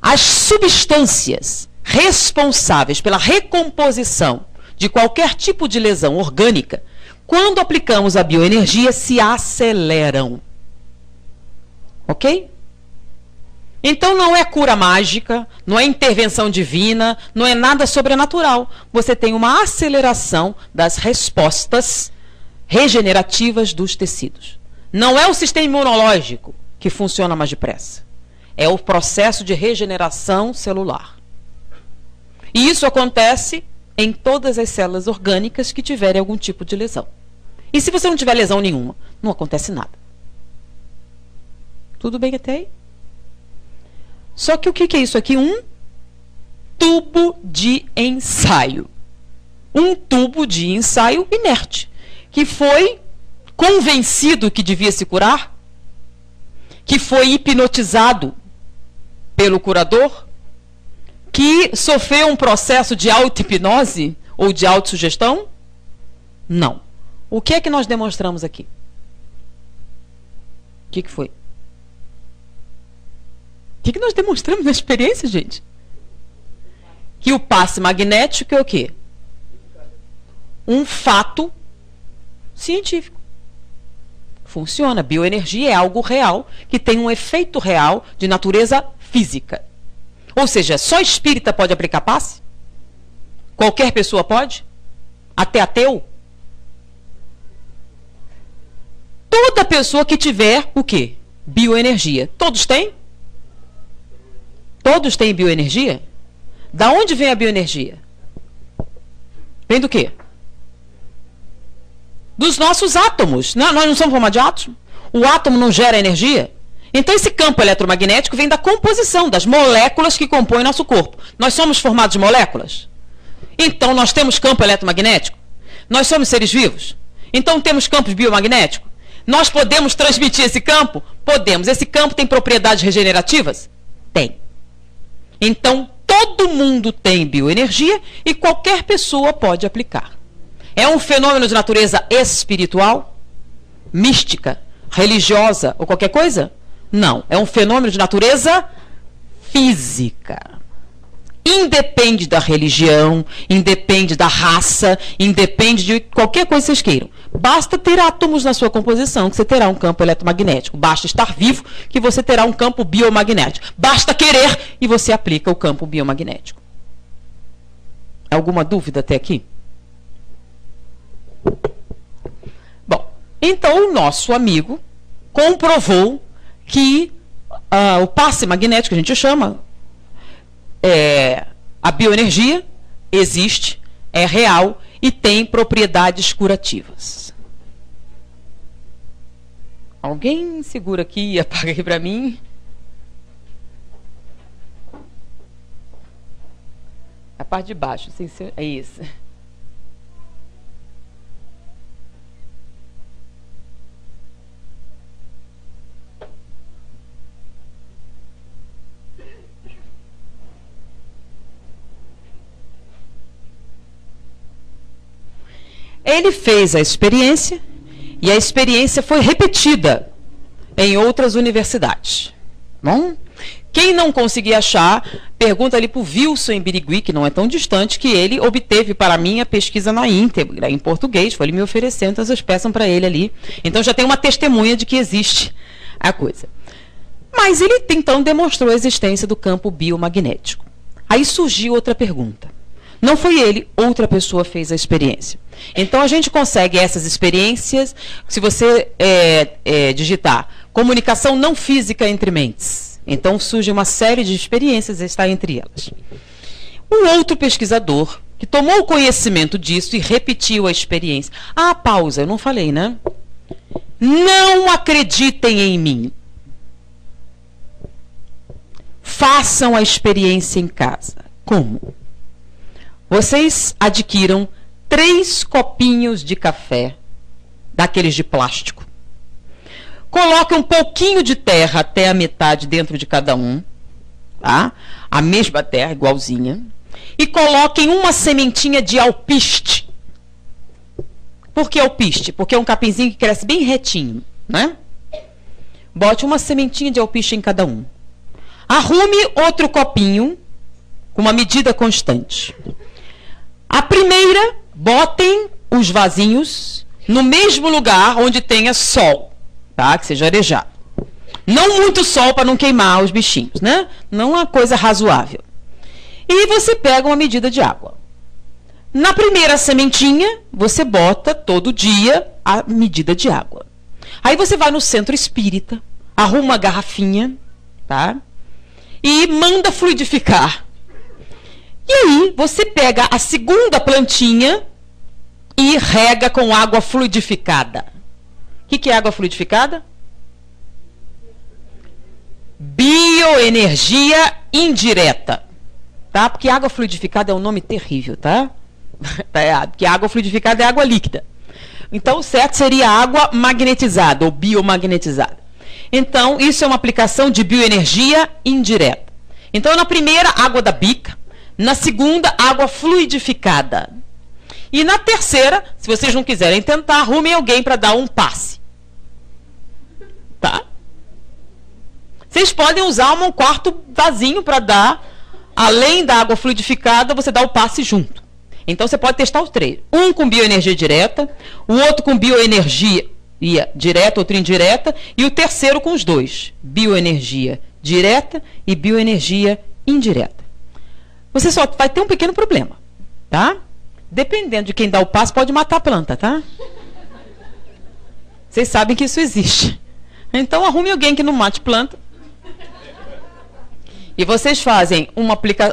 as substâncias responsáveis pela recomposição de qualquer tipo de lesão orgânica, quando aplicamos a bioenergia, se aceleram. Ok? Então não é cura mágica, não é intervenção divina, não é nada sobrenatural. Você tem uma aceleração das respostas regenerativas dos tecidos. Não é o sistema imunológico que funciona mais depressa. É o processo de regeneração celular. E isso acontece em todas as células orgânicas que tiverem algum tipo de lesão. E se você não tiver lesão nenhuma, não acontece nada. Tudo bem até aí? Só que o que é isso aqui? Um tubo de ensaio. Um tubo de ensaio inerte, que foi convencido que devia se curar, que foi hipnotizado pelo curador, que sofreu um processo de auto-hipnose ou de autossugestão? Não. O que é que nós demonstramos aqui? O que foi? O que nós demonstramos na experiência, gente? Que o passe magnético é o quê? Um fato científico. Funciona. Bioenergia é algo real, que tem um efeito real de natureza física. Ou seja, só espírita pode aplicar passe? Qualquer pessoa pode? Até ateu? Toda pessoa que tiver o quê? Bioenergia. Todos têm? Todos têm bioenergia? Da onde vem a bioenergia? Vem do quê? Dos nossos átomos. Nós não somos formados de átomos? O átomo não gera energia? Então esse campo eletromagnético vem da composição das moléculas que compõem nosso corpo. Nós somos formados de moléculas? Então nós temos campo eletromagnético? Nós somos seres vivos? Então temos campos biomagnéticos? Nós podemos transmitir esse campo? Podemos. Esse campo tem propriedades regenerativas? Tem. Então, todo mundo tem bioenergia e qualquer pessoa pode aplicar. É um fenômeno de natureza espiritual, mística, religiosa ou qualquer coisa? Não. É um fenômeno de natureza física. Independe da religião, independe da raça, independe de qualquer coisa que vocês queiram. Basta ter átomos na sua composição que você terá um campo eletromagnético. Basta estar vivo que você terá um campo biomagnético. Basta querer e você aplica o campo biomagnético. Alguma dúvida até aqui? Bom, então o nosso amigo comprovou que o passe magnético, a gente chama, a bioenergia existe, é real e tem propriedades curativas. Alguém segura aqui e apaga aqui para mim? A parte de baixo, é isso. Ele fez a experiência e a experiência foi repetida em outras universidades. Bom, quem não conseguir achar, pergunta ali para o Wilson em Birigui, que não é tão distante, que ele obteve para mim a pesquisa na íntegra, em português, foi ele me oferecendo, então vocês peçam para ele ali. Então já tem uma testemunha de que existe a coisa. Mas ele então demonstrou a existência do campo biomagnético. Aí surgiu outra pergunta. Não foi ele, outra pessoa fez a experiência. Então, a gente consegue essas experiências, se você digitar comunicação não física entre mentes. Então, surge uma série de experiências, está entre elas. Um outro pesquisador, que tomou conhecimento disso e repetiu a experiência. Ah, pausa, eu não falei, né? Não acreditem em mim. Façam a experiência em casa. Como? Vocês adquiram 3 copinhos de café, daqueles de plástico. Coloquem um pouquinho de terra até a metade dentro de cada um, tá? A mesma terra, igualzinha. E coloquem uma sementinha de alpiste. Por que alpiste? Porque é um capinzinho que cresce bem retinho, né? Bote uma sementinha de alpiste em cada um. Arrume outro copinho com uma medida constante. A primeira, botem os vasinhos no mesmo lugar onde tenha sol, tá? Que seja arejado. Não muito sol para não queimar os bichinhos, né? Não uma coisa razoável. E você pega uma medida de água. Na primeira sementinha, você bota todo dia a medida de água. Aí você vai no centro espírita, arruma uma garrafinha, tá? E manda fluidificar. E aí você pega a segunda plantinha e rega com água fluidificada. O que é água fluidificada? Bioenergia indireta, tá? Porque água fluidificada é um nome terrível, tá? Tá errado, porque água fluidificada é água líquida. Então, o certo seria água magnetizada ou biomagnetizada. Então, isso é uma aplicação de bioenergia indireta. Então, na primeira, água da bica. Na segunda, água fluidificada. E na terceira, se vocês não quiserem tentar, arrumem alguém para dar um passe. Tá? Vocês podem usar um quarto vasinho para dar, além da água fluidificada, você dá o passe junto. Então, você pode testar os três. Um com bioenergia direta, o outro com bioenergia direta, outro indireta, e o terceiro com os dois. Bioenergia direta e bioenergia indireta. Você só vai ter um pequeno problema, tá? Dependendo de quem dá o passe, pode matar a planta, tá? Vocês sabem que isso existe. Então, arrume alguém que não mate planta. E vocês fazem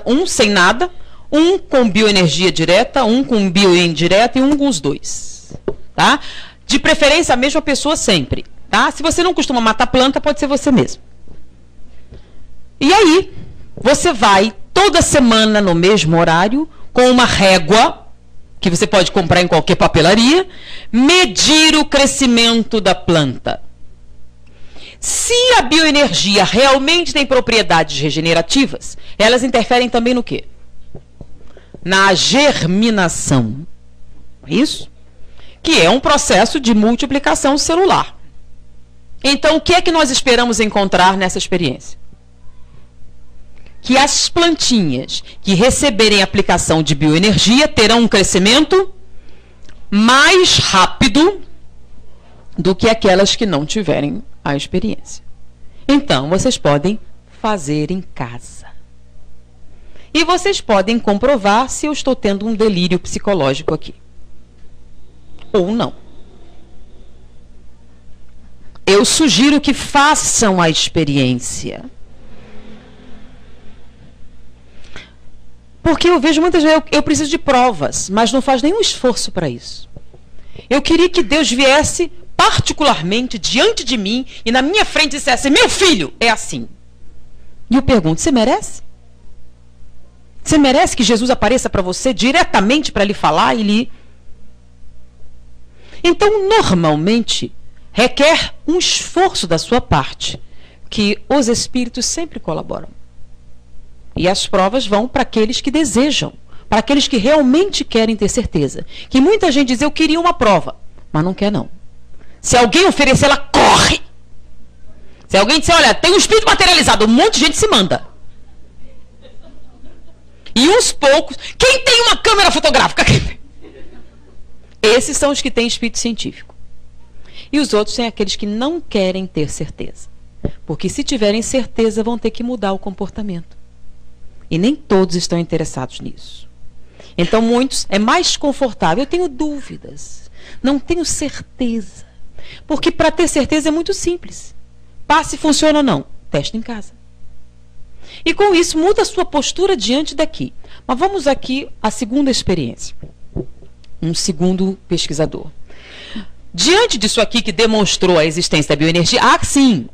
um sem nada, um com bioenergia direta, um com bioindireta e um com os dois. Tá? De preferência, a mesma pessoa sempre. Tá? Se você não costuma matar planta, pode ser você mesmo. E aí, você vai toda semana no mesmo horário, com uma régua, que você pode comprar em qualquer papelaria, medir o crescimento da planta. Se a bioenergia realmente tem propriedades regenerativas, elas interferem também no quê? Na germinação. Isso? Que é um processo de multiplicação celular. Então, o que é que nós esperamos encontrar nessa experiência? Que as plantinhas que receberem aplicação de bioenergia terão um crescimento mais rápido do que aquelas que não tiverem a experiência. Então, vocês podem fazer em casa. E vocês podem comprovar se eu estou tendo um delírio psicológico aqui. Ou não. Eu sugiro que façam a experiência. Porque eu vejo muitas vezes, eu preciso de provas, mas não faz nenhum esforço para isso. Eu queria que Deus viesse particularmente diante de mim e na minha frente dissesse: meu filho, é assim. E eu pergunto: você merece? Você merece que Jesus apareça para você diretamente para lhe falar e lhe... Então, normalmente, requer um esforço da sua parte, que os espíritos sempre colaboram. E as provas vão para aqueles que desejam, para aqueles que realmente querem ter certeza. Que muita gente diz: eu queria uma prova, mas não quer não. Se alguém oferecer, ela corre. Se alguém disser: olha, tem um espírito materializado, um monte de gente se manda. E uns poucos... Quem tem uma câmera fotográfica? Esses são os que têm espírito científico. E os outros são aqueles que não querem ter certeza. Porque se tiverem certeza, vão ter que mudar o comportamento. E nem todos estão interessados nisso. Então, muitos, é mais confortável. Eu tenho dúvidas. Não tenho certeza. Porque para ter certeza é muito simples. Passe se funciona ou não. Teste em casa. E com isso, muda a sua postura diante daqui. Mas vamos aqui à segunda experiência. Um segundo pesquisador. Diante disso aqui que demonstrou a existência da bioenergia, sim,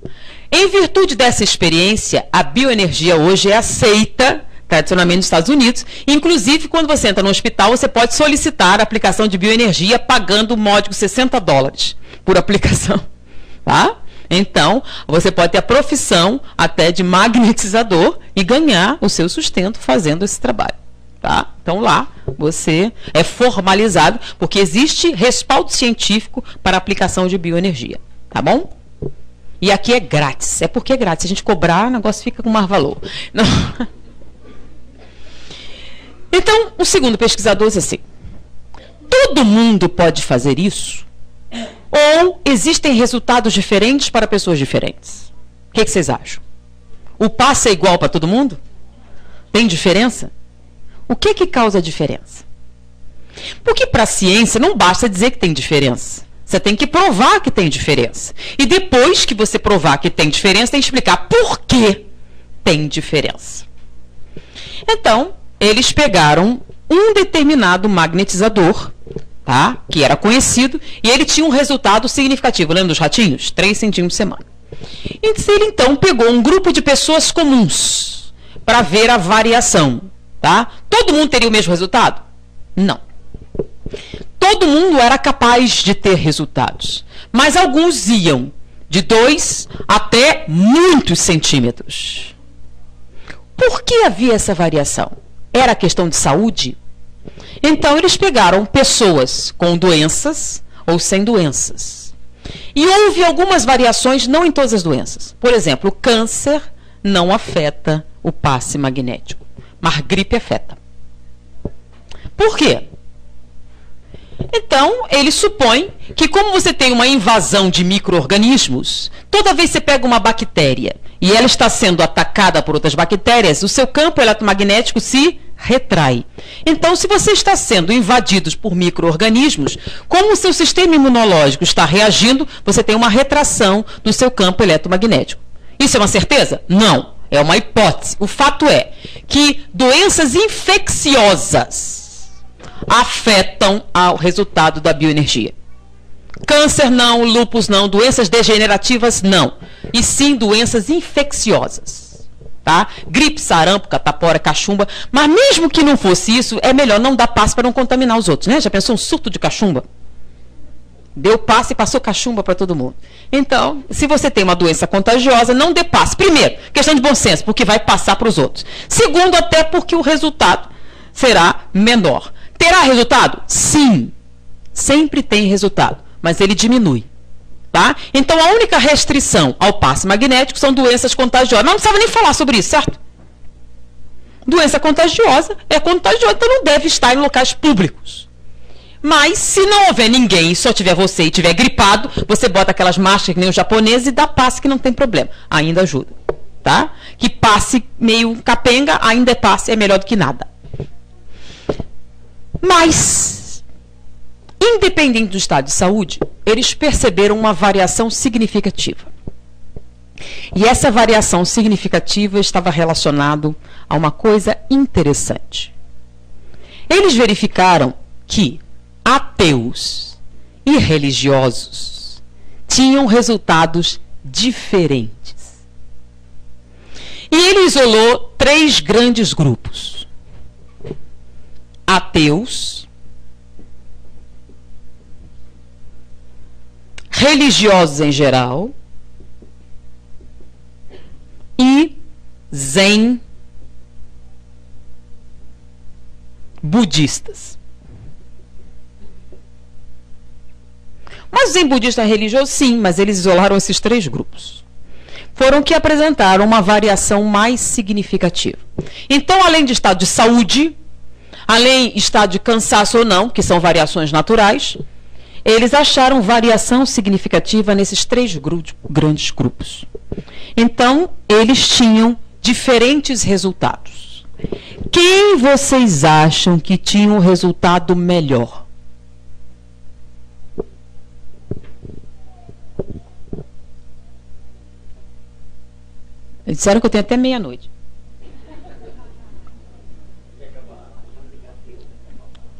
em virtude dessa experiência, a bioenergia hoje é aceita tradicionalmente nos Estados Unidos. Inclusive, quando você entra no hospital, você pode solicitar a aplicação de bioenergia pagando o módico $60 por aplicação. Tá? Então, você pode ter a profissão até de magnetizador e ganhar o seu sustento fazendo esse trabalho. Tá? Então, lá, você é formalizado, porque existe respaldo científico para a aplicação de bioenergia. Tá bom? E aqui é grátis. É porque é grátis. Se a gente cobrar, o negócio fica com mais valor. Não. Então, o segundo pesquisador disse assim: todo mundo pode fazer isso? Ou existem resultados diferentes para pessoas diferentes? O que vocês acham? O passe é igual para todo mundo? Tem diferença? O que causa diferença? Porque para a ciência não basta dizer que tem diferença. Você tem que provar que tem diferença. E depois que você provar que tem diferença, tem que explicar por que tem diferença. Então, eles pegaram um determinado magnetizador, tá? Que era conhecido, e ele tinha um resultado significativo. Lembra dos ratinhos? 3 centímetros por semana. E ele, então, pegou um grupo de pessoas comuns para ver a variação. Tá? Todo mundo teria o mesmo resultado? Não. Todo mundo era capaz de ter resultados. Mas alguns iam de 2 até muitos centímetros. Por que havia essa variação? Era questão de saúde? Então, eles pegaram pessoas com doenças ou sem doenças. E houve algumas variações, não em todas as doenças. Por exemplo, o câncer não afeta o passe magnético, mas gripe afeta. Por quê? Então, ele supõe que como você tem uma invasão de micro-organismos, toda vez que você pega uma bactéria e ela está sendo atacada por outras bactérias, o seu campo eletromagnético se retrai. Então, se você está sendo invadido por micro-organismos, como o seu sistema imunológico está reagindo, você tem uma retração do seu campo eletromagnético. Isso é uma certeza? Não. É uma hipótese. O fato é que doenças infecciosas afetam o resultado da bioenergia. Câncer não, lúpus não, doenças degenerativas não. E sim doenças infecciosas. Tá? Gripe, sarampo, catapora, cachumba. Mas mesmo que não fosse isso, é melhor não dar passe para não contaminar os outros. Né? Já pensou um surto de cachumba? Deu passe e passou cachumba para todo mundo. Então, se você tem uma doença contagiosa, não dê passe. Primeiro, questão de bom senso, porque vai passar para os outros. Segundo, até porque o resultado será menor. Terá resultado? Sim. Sempre tem resultado, mas ele diminui. Tá? Então, a única restrição ao passe magnético são doenças contagiosas. Mas não precisava nem falar sobre isso, certo? Doença contagiosa é contagiosa, então não deve estar em locais públicos. Mas, se não houver ninguém, só tiver você e tiver gripado, você bota aquelas máscaras que nem os japoneses e dá passe que não tem problema. Ainda ajuda. Tá? Que passe meio capenga, ainda é passe, é melhor do que nada. Mas, independente do estado de saúde, eles perceberam uma variação significativa. E essa variação significativa estava relacionada a uma coisa interessante. Eles verificaram que ateus e religiosos tinham resultados diferentes. E ele isolou 3 grandes grupos: ateus, religiosos em geral e zen budistas. Mas o zen budista é religioso? Sim, mas eles isolaram esses 3 grupos. Foram que apresentaram uma variação mais significativa. Então, além de estado de saúde, além de estado de cansaço ou não, que são variações naturais, eles acharam variação significativa nesses 3 grandes grupos. Então, eles tinham diferentes resultados. Quem vocês acham que tinha um resultado melhor? Eles disseram que eu tenho até meia-noite.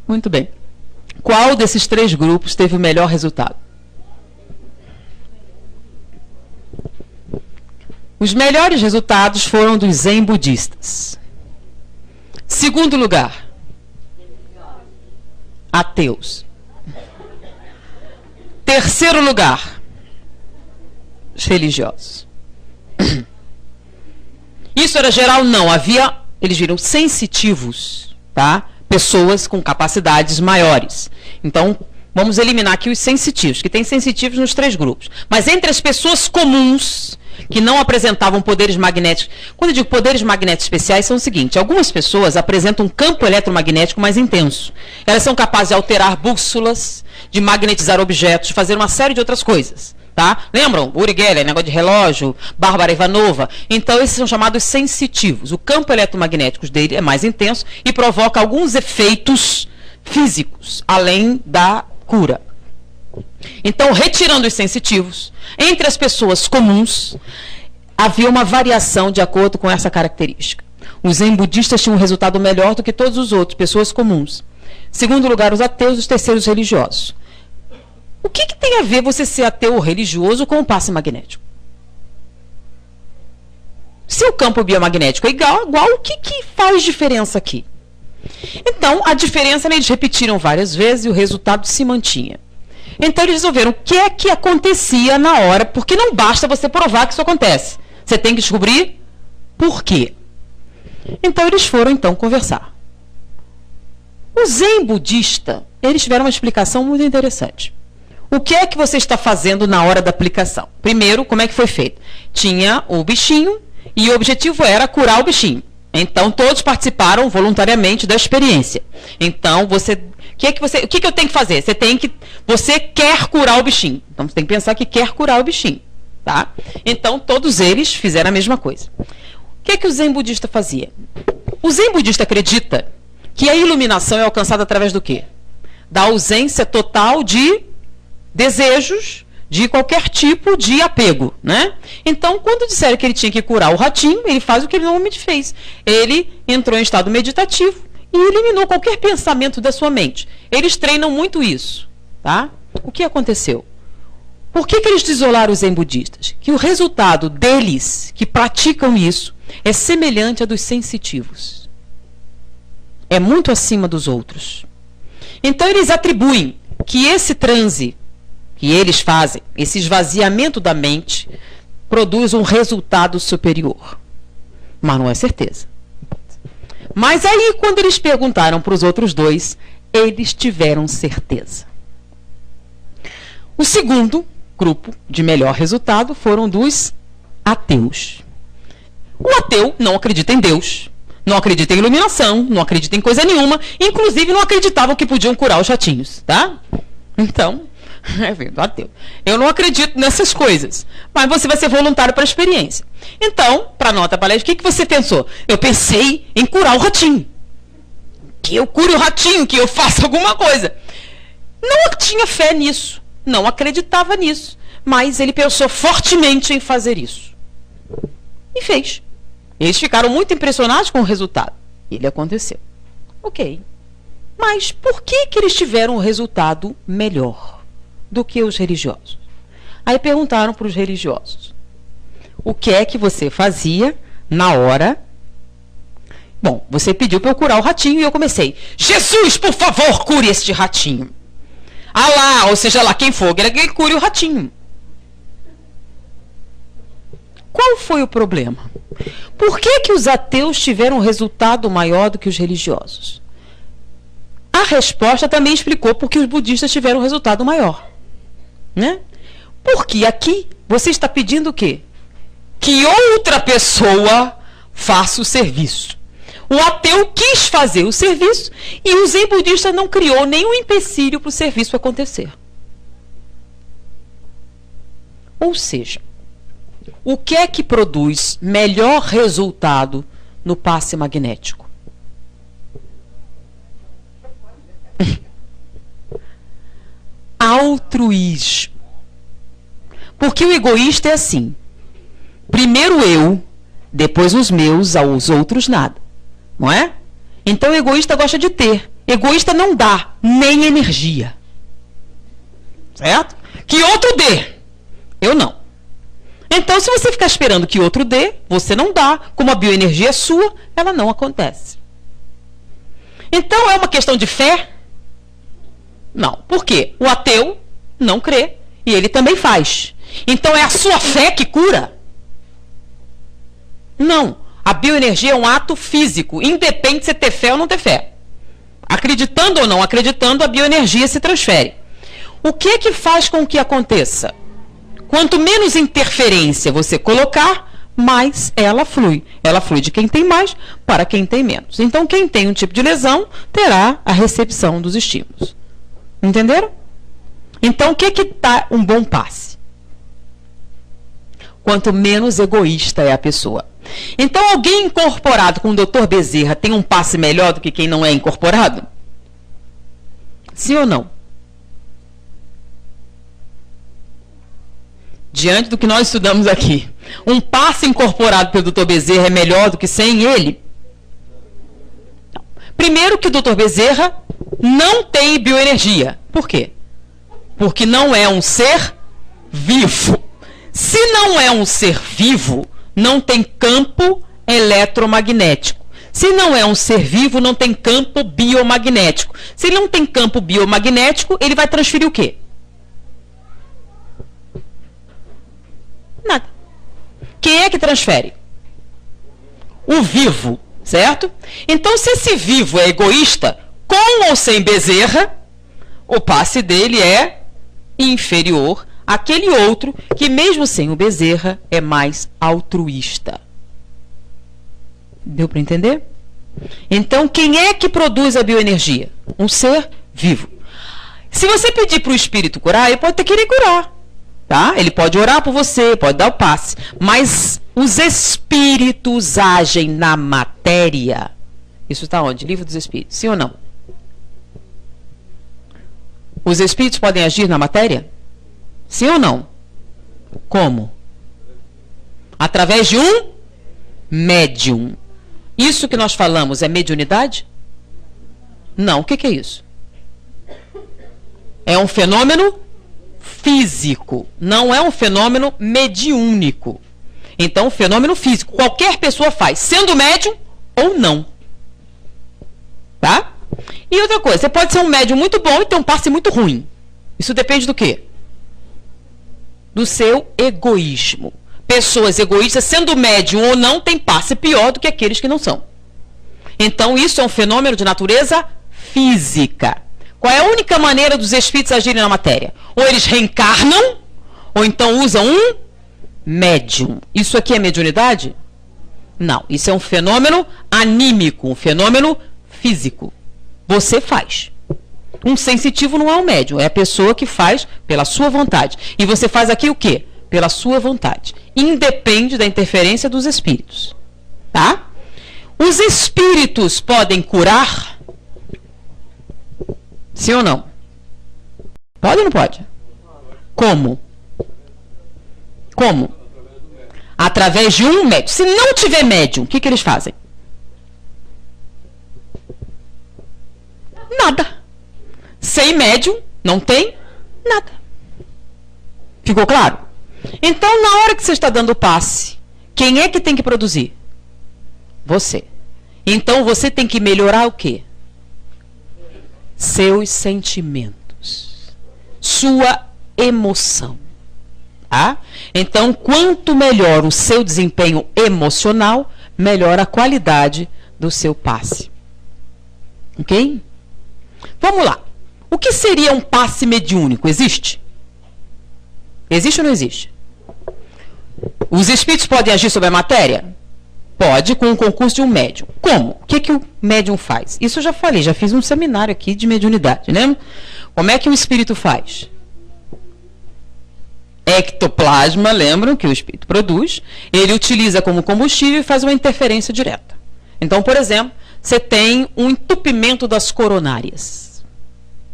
Muito bem. Qual desses 3 grupos teve o melhor resultado? Os melhores resultados foram dos zen budistas. Segundo lugar, ateus. Terceiro lugar, os religiosos. Isso era geral? Não. Havia, eles viram, sensitivos, tá? Pessoas com capacidades maiores. Então, vamos eliminar aqui os sensitivos, que tem sensitivos nos 3 grupos. Mas entre as pessoas comuns, que não apresentavam poderes magnéticos. Quando eu digo poderes magnéticos especiais, são o seguinte: algumas pessoas apresentam um campo eletromagnético mais intenso. Elas são capazes de alterar bússolas, de magnetizar objetos, de fazer uma série de outras coisas. Tá? Lembram? Uri Geller, negócio de relógio, Bárbara Ivanova. Então, esses são chamados sensitivos. O campo eletromagnético dele é mais intenso e provoca alguns efeitos físicos, além da cura. Então, retirando os sensitivos, entre as pessoas comuns, havia uma variação de acordo com essa característica. Os zen budistas tinham um resultado melhor do que todos os outros, pessoas comuns. Segundo lugar, os ateus, os terceiros religiosos. O que tem a ver você ser ateu ou religioso com o passe magnético? Se o campo biomagnético é igual, o que faz diferença aqui? Então, a diferença, eles repetiram várias vezes e o resultado se mantinha. Então, eles resolveram o que é que acontecia na hora, porque não basta você provar que isso acontece. Você tem que descobrir por quê. Então, eles foram, conversar. O Zen budista, eles tiveram uma explicação muito interessante. O que é que você está fazendo na hora da aplicação? Primeiro, como é que foi feito? Tinha o bichinho e o objetivo era curar o bichinho. Então, todos participaram voluntariamente da experiência. Então, o que eu tenho que fazer? Você quer curar o bichinho. Então, você tem que pensar que quer curar o bichinho. Tá? Então, todos eles fizeram a mesma coisa. O que é que o Zen budista fazia? O Zen budista acredita que a iluminação é alcançada através do quê? Da ausência total de desejos, de qualquer tipo de apego, né? Então, quando disseram que ele tinha que curar o ratinho, ele faz o que ele normalmente fez. Ele entrou em estado meditativo e eliminou qualquer pensamento da sua mente. Eles treinam muito isso, tá? O que aconteceu? Por que eles isolaram os zen budistas? Que o resultado deles, que praticam isso, é semelhante a dos sensitivos. É muito acima dos outros. Então, eles atribuem que esse transe que eles fazem, esse esvaziamento da mente, produz um resultado superior. Mas não é certeza. Mas aí, quando eles perguntaram para os outros dois, eles tiveram certeza. O segundo grupo de melhor resultado foram dos ateus. O ateu não acredita em Deus, não acredita em iluminação, não acredita em coisa nenhuma, inclusive não acreditavam que podiam curar os ratinhos, tá? Então, ateu. Eu não acredito nessas coisas, mas você vai ser voluntário para a experiência. Então, para a nota palestra, o que você pensou? Eu pensei em curar o ratinho. Que eu cure o ratinho, que eu faça alguma coisa. Não tinha fé nisso, não acreditava nisso, mas ele pensou fortemente em fazer isso. E fez. Eles ficaram muito impressionados com o resultado. Ele aconteceu. Ok. Mas por que eles tiveram um resultado melhor do que os religiosos? Aí perguntaram para os religiosos: o que é que você fazia na hora? Bom, você pediu para eu curar o ratinho e eu comecei: Jesus, por favor, cure este ratinho. Alá, ou seja lá quem for, que cure o ratinho. Qual foi o problema? Por que os ateus tiveram um resultado maior do que os religiosos? A resposta também explicou por que os budistas tiveram um resultado maior. Né? Porque aqui você está pedindo o quê? Que outra pessoa faça o serviço. O ateu quis fazer o serviço e o zen budista não criou nenhum empecilho para o serviço acontecer. Ou seja, o que é que produz melhor resultado no passe magnético? Altruísmo. Porque o egoísta é assim: primeiro eu, depois os meus, aos outros nada. Não é? Então o egoísta gosta de ter. Egoísta não dá nem energia. Certo? Que outro dê. Eu não. Então, se você ficar esperando que outro dê, você não dá. Como a bioenergia é sua, ela não acontece. Então, é uma questão de fé? Não. Por quê? O ateu não crê e ele também faz. Então, é a sua fé que cura? Não. A bioenergia é um ato físico. Independe de você ter fé ou não ter fé. Acreditando ou não acreditando, a bioenergia se transfere. O que faz com que aconteça? Quanto menos interferência você colocar, mais ela flui. Ela flui de quem tem mais para quem tem menos. Então, quem tem um tipo de lesão terá a recepção dos estímulos. Entenderam? Então, o que está um bom passe? Quanto menos egoísta é a pessoa. Então, alguém incorporado com o Dr. Bezerra tem um passe melhor do que quem não é incorporado? Sim ou não? Diante do que nós estudamos aqui, um passe incorporado pelo Dr. Bezerra é melhor do que sem ele? Não. Primeiro que o Dr. Bezerra não tem bioenergia. Por quê? Porque não é um ser vivo. Se não é um ser vivo, não tem campo eletromagnético. Se não é um ser vivo, não tem campo biomagnético. Se ele não tem campo biomagnético, ele vai transferir o quê? Nada. Quem é que transfere? O vivo, certo? Então, se esse vivo é egoísta, com ou sem Bezerra, o passe dele é inferior àquele outro que, mesmo sem o Bezerra, é mais altruísta. Deu para entender? Então, quem é que produz a bioenergia? Um ser vivo. Se você pedir para o espírito curar, ele pode até querer curar. Tá? Ele pode orar por você, pode dar o passe. Mas os espíritos agem na matéria. Isso está onde? Livro dos Espíritos. Sim ou não? Os espíritos podem agir na matéria? Sim ou não? Como? Através de um médium. Isso que nós falamos é mediunidade? Não. O que é isso? É um fenômeno físico, não é um fenômeno mediúnico. Então, um fenômeno físico, qualquer pessoa faz, sendo médium ou não. Tá? E outra coisa, você pode ser um médium muito bom e ter um passe muito ruim. Isso depende do quê? Do seu egoísmo. Pessoas egoístas, sendo médium ou não, têm passe pior do que aqueles que não são. Então, isso é um fenômeno de natureza física. Qual é a única maneira dos espíritos agirem na matéria? Ou eles reencarnam, ou então usam um médium. Isso aqui é mediunidade? Não. Isso é um fenômeno anímico, um fenômeno físico. Você faz. Um sensitivo não é um médium, é a pessoa que faz pela sua vontade. E você faz aqui o quê? Pela sua vontade. Independe da interferência dos espíritos. Tá? Os espíritos podem curar? Sim ou não? Pode ou não pode? Como? Como? Através de um médium. Se não tiver médium, o que eles fazem? Nada. Sem médium, não tem nada. Ficou claro? Então, na hora que você está dando o passe, quem é que tem que produzir? Você. Então, você tem que melhorar o quê? Seus sentimentos, sua emoção. Tá? Então, quanto melhor o seu desempenho emocional, melhor a qualidade do seu passe. Ok? Vamos lá. O que seria um passe mediúnico? Existe? Existe ou não existe? Os espíritos podem agir sobre a matéria? Pode, com o concurso de um médium. Como? O que o médium faz? Isso eu já falei, já fiz um seminário aqui de mediunidade, né? Como é que o espírito faz? Ectoplasma, lembram que o espírito produz, ele utiliza como combustível e faz uma interferência direta. Então, por exemplo, você tem um entupimento das coronárias.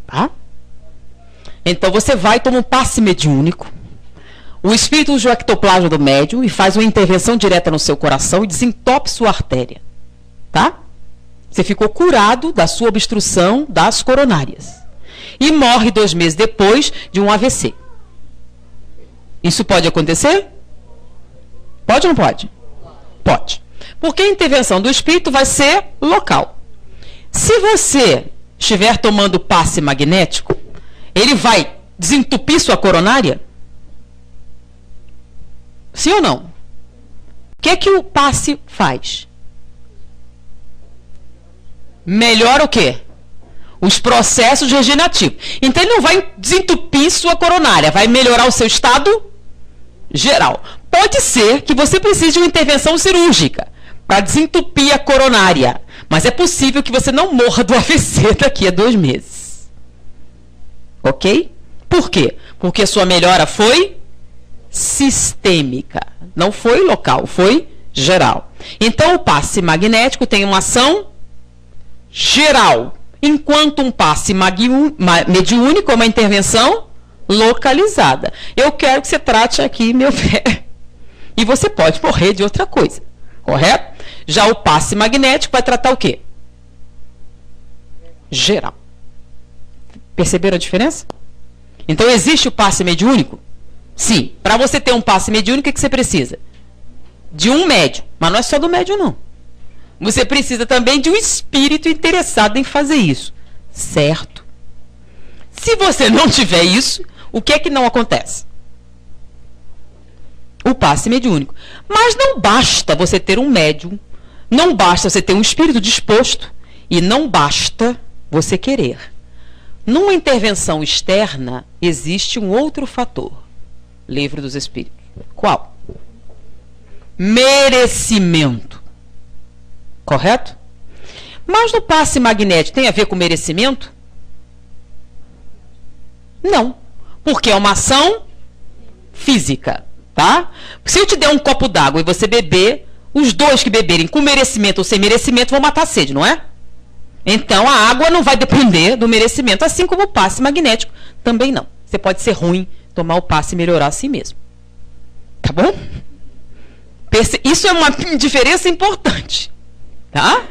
Tá? Então, você vai tomar um passe mediúnico. O espírito usa o ectoplasma do médium e faz uma intervenção direta no seu coração e desentope sua artéria. Tá? Você ficou curado da sua obstrução das coronárias. E morre 2 meses depois de um AVC. Isso pode acontecer? Pode ou não pode? Pode. Porque a intervenção do espírito vai ser local. Se você estiver tomando passe magnético, ele vai desentupir sua coronária? Sim ou não? O que o passe faz? Melhora o quê? Os processos regenerativos. Então ele não vai desentupir sua coronária, vai melhorar o seu estado geral. Pode ser que você precise de uma intervenção cirúrgica para desentupir a coronária, mas é possível que você não morra do AVC daqui a 2 meses. Ok? Por quê? Porque a sua melhora foi sistêmica, não foi local, foi geral. Então, o passe magnético tem uma ação geral, enquanto um passe mediúnico é uma intervenção localizada. Eu quero que você trate aqui meu pé. E você pode morrer de outra coisa, correto? Já o passe magnético vai tratar o quê? Geral. Perceberam a diferença? Então, existe o passe mediúnico? Sim. Para você ter um passe mediúnico, o que você precisa? De um médium. Mas não é só do médium, não. Você precisa também de um espírito interessado em fazer isso. Certo? Se você não tiver isso, o que é que não acontece? O passe mediúnico. Mas não basta você ter um médium, não basta você ter um espírito disposto e não basta você querer. Numa intervenção externa, existe um outro fator. Livro dos Espíritos. Qual? Merecimento. Correto? Mas no passe magnético tem a ver com merecimento? Não. Porque é uma ação física. Tá? Se eu te der um copo d'água e você beber, os dois que beberem com merecimento ou sem merecimento vão matar a sede, não é? Então, a água não vai depender do merecimento, assim como o passe magnético também não. Você pode ser ruim, tomar o passe e melhorar a si mesmo. Tá bom? Isso é uma diferença importante. Tá?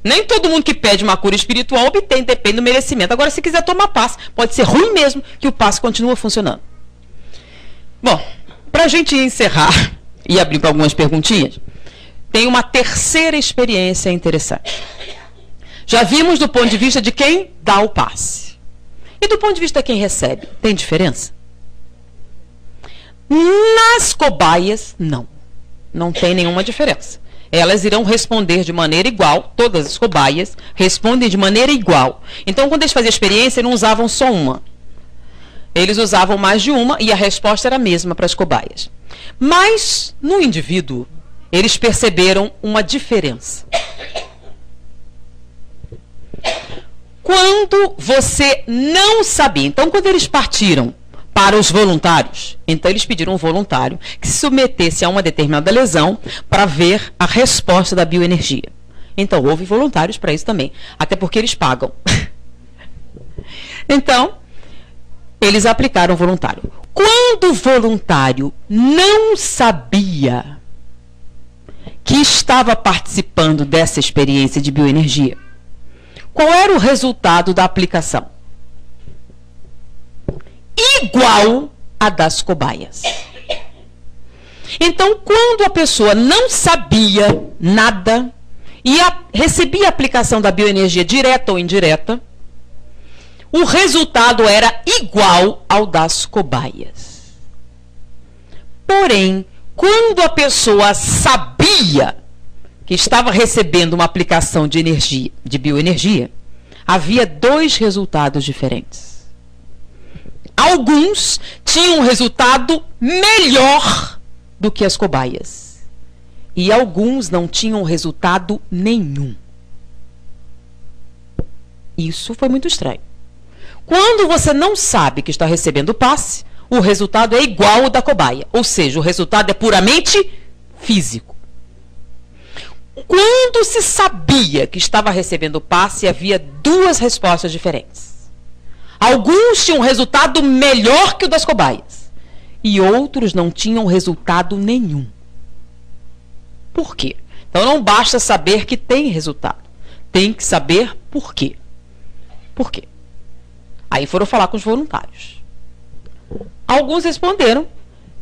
Nem todo mundo que pede uma cura espiritual obtém, depende do merecimento. Agora, se quiser tomar passe, pode ser ruim mesmo, que o passe continua funcionando. Bom, para a gente encerrar e abrir para algumas perguntinhas, tem uma terceira experiência interessante. Já vimos do ponto de vista de quem dá o passe. E do ponto de vista de quem recebe, tem diferença? Nas cobaias, não. Não tem nenhuma diferença. Elas irão responder de maneira igual, todas as cobaias respondem de maneira igual. Então, quando eles faziam experiência, não usavam só uma. Eles usavam mais de uma e a resposta era a mesma para as cobaias. Mas, no indivíduo, eles perceberam uma diferença. Quando você não sabia, então quando eles partiram para os voluntários, então eles pediram um voluntário que se submetesse a uma determinada lesão para ver a resposta da bioenergia. Então houve voluntários para isso também, até porque eles pagam. Então, eles aplicaram o voluntário. Quando o voluntário não sabia que estava participando dessa experiência de bioenergia, qual era o resultado da aplicação? Igual a das cobaias. Então, quando a pessoa não sabia nada e recebia a aplicação da bioenergia direta ou indireta, o resultado era igual ao das cobaias. Porém, quando a pessoa sabia que estava recebendo uma aplicação de energia, de bioenergia, havia 2 resultados diferentes. Alguns tinham um resultado melhor do que as cobaias. E alguns não tinham resultado nenhum. Isso foi muito estranho. Quando você não sabe que está recebendo o passe, o resultado é igual ao da cobaia. Ou seja, o resultado é puramente físico. Quando se sabia que estava recebendo o passe, havia 2 respostas diferentes. Alguns tinham um resultado melhor que o das cobaias. E outros não tinham resultado nenhum. Por quê? Então não basta saber que tem resultado. Tem que saber por quê. Por quê? Aí foram falar com os voluntários. Alguns responderam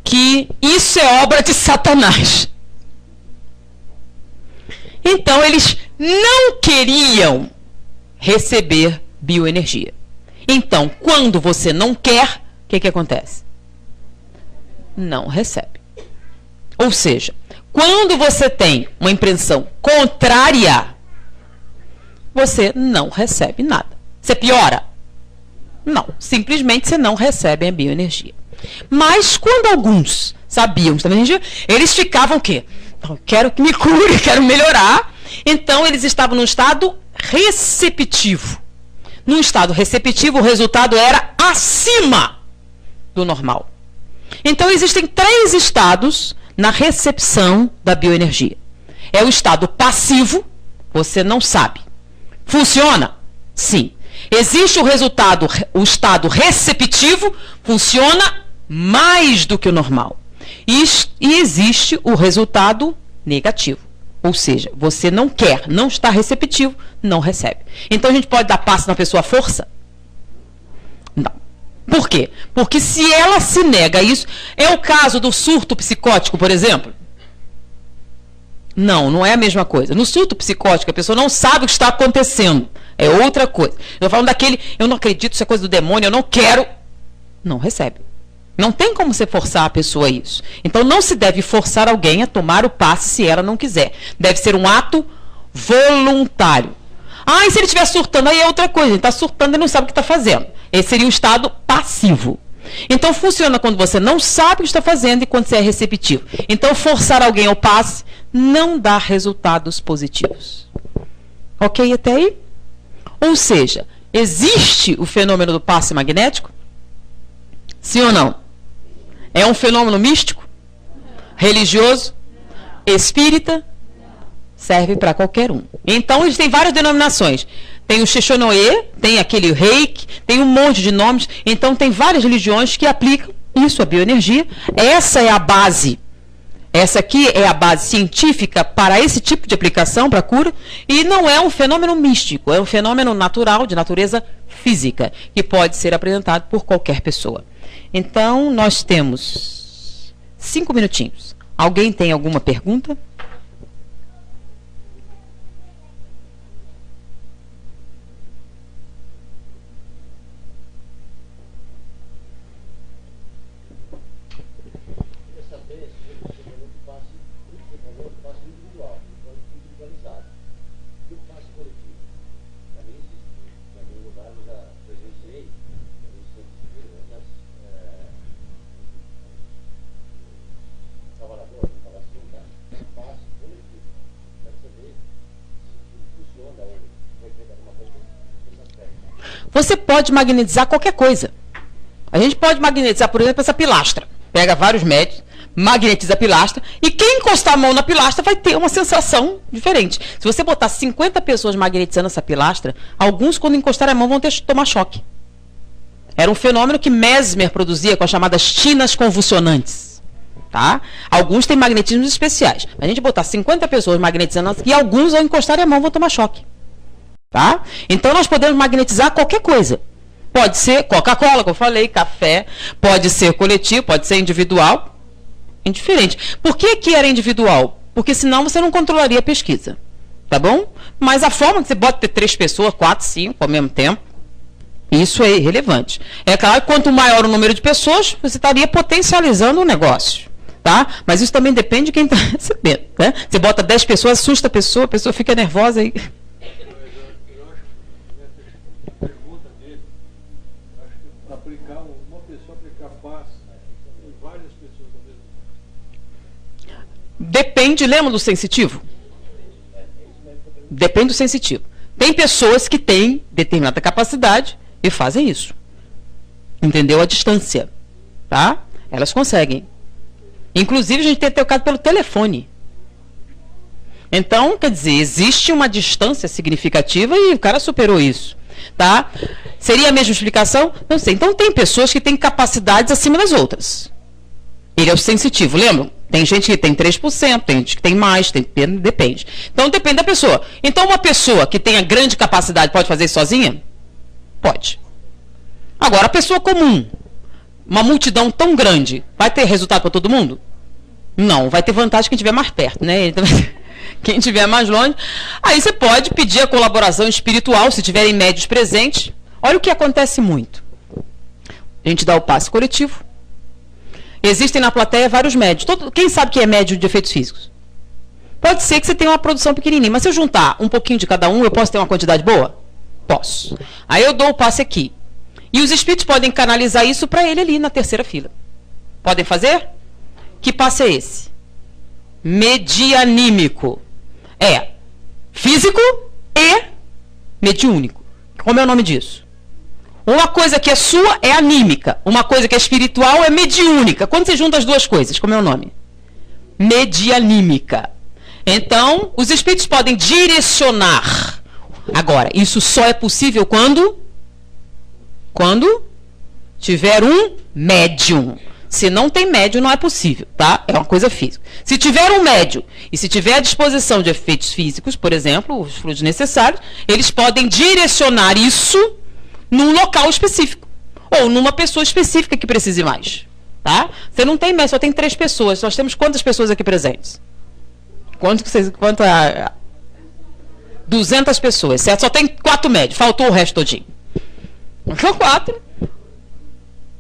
que isso é obra de Satanás. Então, eles não queriam receber bioenergia. Então, quando você não quer, o que acontece? Não recebe. Ou seja, quando você tem uma impressão contrária, você não recebe nada. Você piora? Não. Simplesmente você não recebe a bioenergia. Mas, quando alguns Sabiam que estava em energia. Eles ficavam o quê? Então, quero que me cure, quero melhorar. Então, eles estavam num estado receptivo. Num estado receptivo, o resultado era acima do normal. Então, existem 3 estados na recepção da bioenergia. É o estado passivo, você não sabe. Funciona? Sim. Existe o resultado, o estado receptivo, funciona mais do que o normal. E existe o resultado negativo. Ou seja, você não quer, não está receptivo, não recebe. Então a gente pode dar passe na pessoa à força? Não. Por quê? Porque se ela se nega a isso, é o caso do surto psicótico, por exemplo? Não, não é a mesma coisa. No surto psicótico, a pessoa não sabe o que está acontecendo. É outra coisa. Eu estou falando daquele, eu não acredito, isso é coisa do demônio, eu não quero. Não recebe. Não tem como você forçar a pessoa a isso. Então não se deve forçar alguém a tomar o passe se ela não quiser. Deve ser um ato voluntário. Ah, e se ele estiver surtando, aí é outra coisa. Ele está surtando e não sabe o que está fazendo. Esse seria o estado passivo. Então funciona quando você não sabe o que está fazendo e quando você é receptivo. Então forçar alguém ao passe não dá resultados positivos. Ok até aí? Ou seja, existe o fenômeno do passe magnético? Sim ou não? É um fenômeno místico? Religioso? Espírita? Serve para qualquer um. Então, eles têm várias denominações. Tem o Sheshonoe, tem aquele Reiki, tem um monte de nomes. Então, tem várias religiões que aplicam isso, a bioenergia. Essa é a base. Essa aqui é a base científica para esse tipo de aplicação, para cura. E não é um fenômeno místico, é um fenômeno natural, de natureza física, que pode ser apresentado por qualquer pessoa. Então, nós temos 5 minutinhos. Alguém tem alguma pergunta? Você pode magnetizar qualquer coisa. A gente pode magnetizar, por exemplo, essa pilastra. Pega vários médios, magnetiza a pilastra, e quem encostar a mão na pilastra vai ter uma sensação diferente. Se você botar 50 pessoas magnetizando essa pilastra, alguns, quando encostarem a mão, vão ter que tomar choque. Era um fenômeno que Mesmer produzia com as chamadas tinas convulsionantes. Tá? Alguns têm magnetismos especiais. A gente botar 50 pessoas magnetizando, e alguns, ao encostarem a mão, vão tomar choque. Tá? Então, nós podemos magnetizar qualquer coisa. Pode ser Coca-Cola, como eu falei, café, pode ser coletivo, pode ser individual. Indiferente. Por que que era individual? Porque senão você não controlaria a pesquisa. Tá bom? Mas a forma que você pode ter 3 pessoas, 4, 5 ao mesmo tempo, isso é irrelevante. É claro que quanto maior o número de pessoas, você estaria potencializando o negócio. Tá? Mas isso também depende de quem está recebendo. Né? Você bota 10 pessoas, assusta a pessoa fica nervosa e... Depende, lembra do sensitivo? Depende do sensitivo. Tem pessoas que têm determinada capacidade e fazem isso. Entendeu? A distância. Tá? Elas conseguem. Inclusive, a gente tem tocado pelo telefone. Então, quer dizer, existe uma distância significativa e o cara superou isso. Tá? Seria a mesma explicação? Não sei. Então, tem pessoas que têm capacidades acima das outras. Ele é o sensitivo, lembram? Tem gente que tem 3%, tem gente que tem mais, depende. Então, depende da pessoa. Então, uma pessoa que tenha grande capacidade pode fazer isso sozinha? Pode. Agora, a pessoa comum, uma multidão tão grande, vai ter resultado para todo mundo? Não, vai ter vantagem quem estiver mais perto, né? Quem estiver mais longe. Aí você pode pedir a colaboração espiritual, se tiverem médios presentes. Olha o que acontece muito. A gente dá o passe coletivo. Existem na plateia vários médios. Quem sabe que é médio de efeitos físicos? Pode ser que você tenha uma produção pequenininha, mas se eu juntar um pouquinho de cada um, eu posso ter uma quantidade boa? Posso. Aí eu dou o passe aqui. E os espíritos podem canalizar isso para ele ali na terceira fila. Podem fazer? Que passe é esse? Medianímico. É físico e mediúnico. Como é o nome disso? Uma coisa que é sua é anímica. Uma coisa que é espiritual é mediúnica. Quando você junta as duas coisas, como é o nome? Medianímica. Então, os espíritos podem direcionar. Agora, isso só é possível quando tiver um médium. Se não tem médium, não é possível, tá? É uma coisa física. Se tiver um médium e se tiver à disposição de efeitos físicos, por exemplo, os fluidos necessários, eles podem direcionar isso num local específico. Ou numa pessoa específica que precise mais, tá? Você não tem médium, só tem 3 pessoas. Nós temos quantas pessoas aqui presentes? Quanto 200 pessoas, certo? Só tem 4 médios, faltou o resto todinho. São 4.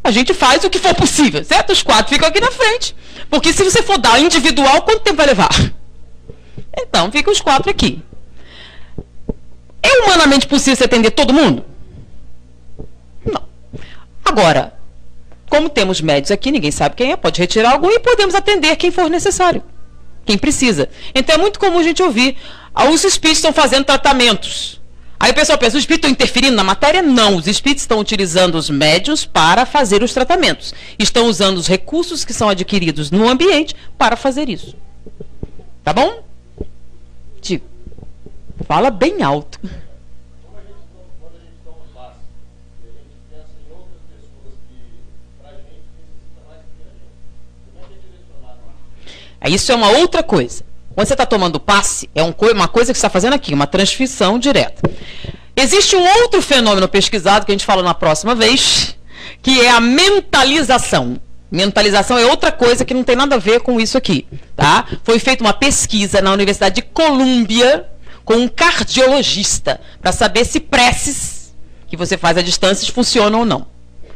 A gente faz o que for possível, certo? Os 4 ficam aqui na frente. Porque se você for dar individual, quanto tempo vai levar? Então, ficam os 4 aqui. É humanamente possível você atender todo mundo? Não. Agora, como temos médios aqui, ninguém sabe quem é, pode retirar algum e podemos atender quem for necessário. Quem precisa. Então, é muito comum a gente ouvir, os espíritos estão fazendo tratamentos. Aí o pessoal pensa, os espíritos estão interferindo na matéria? Não, os espíritos estão utilizando os médiuns para fazer os tratamentos. Estão usando os recursos que são adquiridos no ambiente para fazer isso. Tá bom? Digo, fala bem alto. Quando a gente toma passe, a gente pensa em outras pessoas que, pra gente, necessita mais que a gente. Como é que é direcionado lá? Isso é uma outra coisa. Quando você está tomando passe, é uma coisa que você está fazendo aqui, uma transmissão direta. Existe um outro fenômeno pesquisado, que a gente fala na próxima vez, que é a mentalização. Mentalização é outra coisa que não tem nada a ver com isso aqui. Tá? Foi feita uma pesquisa na Universidade de Colômbia com um cardiologista, para saber se preces que você faz à distância funcionam ou não.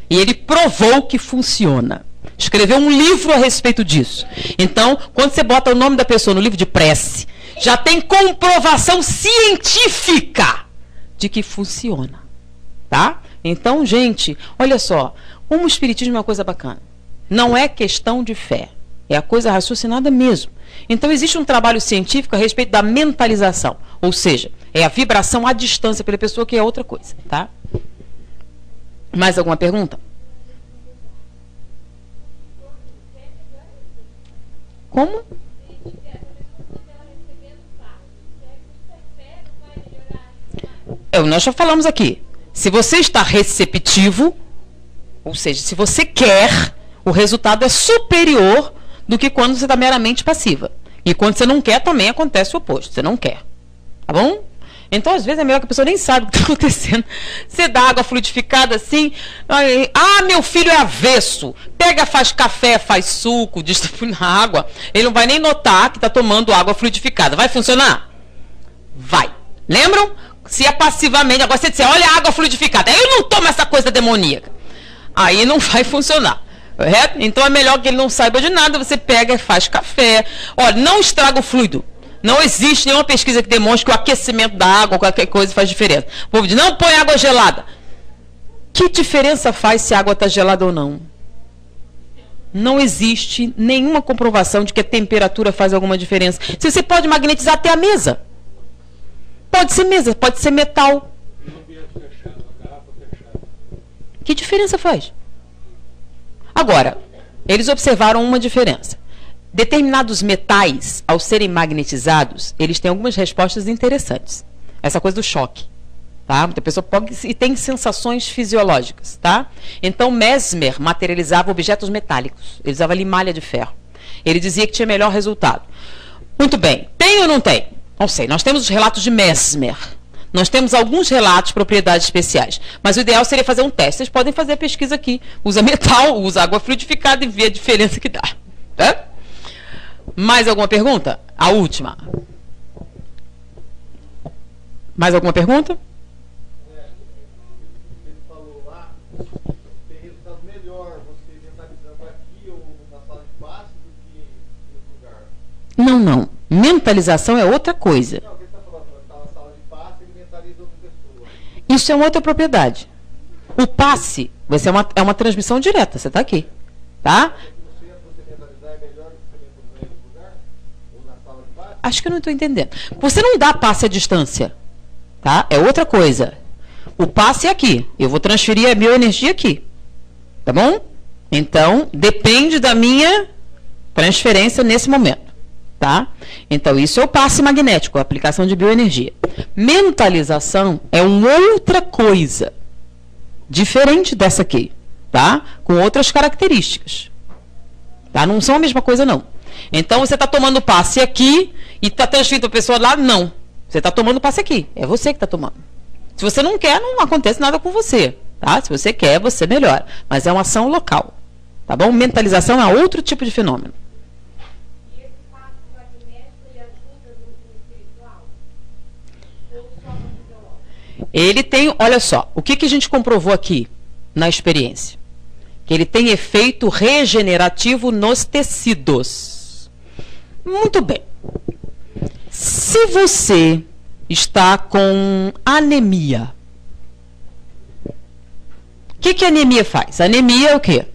E ele provou que funciona. Escreveu um livro a respeito disso. Então, quando você bota o nome da pessoa no livro de prece, já tem comprovação científica de que funciona. Tá? Então, gente, olha só. O espiritismo é uma coisa bacana. Não é questão de fé. É a coisa raciocinada mesmo. Então, existe um trabalho científico a respeito da mentalização. Ou seja, é a vibração à distância pela pessoa, que é outra coisa. Tá? Mais alguma pergunta? Como? Nós já falamos aqui. Se você está receptivo, ou seja, se você quer, o resultado é superior do que quando você está meramente passiva. E quando você não quer, também acontece o oposto. Você não quer. Tá bom? Então, às vezes, é melhor que a pessoa nem sabe o que está acontecendo. Você dá água fluidificada assim. Meu filho é avesso. Pega, faz café, faz suco, distribui na água. Ele não vai nem notar que está tomando água fluidificada. Vai funcionar? Vai. Lembram? Se é passivamente. Agora você disser, olha a água fluidificada. Eu não tomo essa coisa demoníaca. Aí não vai funcionar. Correto? Então, é melhor que ele não saiba de nada. Você pega e faz café. Olha, não estraga o fluido. Não existe nenhuma pesquisa que demonstre que o aquecimento da água ou qualquer coisa faz diferença. O povo diz, não põe água gelada. Que diferença faz se a água está gelada ou não? Não existe nenhuma comprovação de que a temperatura faz alguma diferença. Se você pode magnetizar até a mesa. Pode ser mesa, pode ser metal. Que diferença faz? Agora, eles observaram uma diferença. Determinados metais, ao serem magnetizados, eles têm algumas respostas interessantes. Essa coisa do choque. Tá? A pessoa pode, e tem sensações fisiológicas. Tá? Então, Mesmer materializava objetos metálicos. Ele usava limalha de ferro. Ele dizia que tinha melhor resultado. Muito bem. Tem ou não tem? Não sei. Nós temos os relatos de Mesmer. Nós temos alguns relatos de propriedades especiais. Mas o ideal seria fazer um teste. Vocês podem fazer a pesquisa aqui. Usa metal, usa água fluidificada e vê a diferença que dá. Tá? Mais alguma pergunta? A última. Mais alguma pergunta? Ele falou lá, tem resultado melhor você mentalizando aqui ou na sala de passe do que em outro lugar. Não, não. Mentalização é outra coisa. Não, o que ele está falando? Está na sala de passe, ele mentaliza outra pessoa. Isso é uma outra propriedade. O passe, é uma transmissão direta. Você está aqui. Tá? Você mentalizar é melhor do acho que eu não estou entendendo. Você não dá passe à distância, tá? É outra coisa. O passe é aqui. Eu vou transferir a bioenergia aqui. Tá bom? Então, depende da minha transferência nesse momento. Tá? Então, isso é o passe magnético, a aplicação de bioenergia. Mentalização é uma outra coisa. Diferente dessa aqui. Tá? Com outras características. Tá? Não são a mesma coisa, não. Então, você está tomando passe aqui e está transferindo a pessoa lá? Não. Você está tomando passe aqui. É você que está tomando. Se você não quer, não acontece nada com você. Tá? Se você quer, você melhora. Mas é uma ação local. Tá bom? Mentalização é outro tipo de fenômeno. E esse passe magnético, ele ajuda no espiritual? Ou só no fisiológico? Ele tem, olha só, o que a gente comprovou aqui na experiência? Que ele tem efeito regenerativo nos tecidos. Muito bem. Se você está com anemia, o que a anemia faz? A anemia é o quê?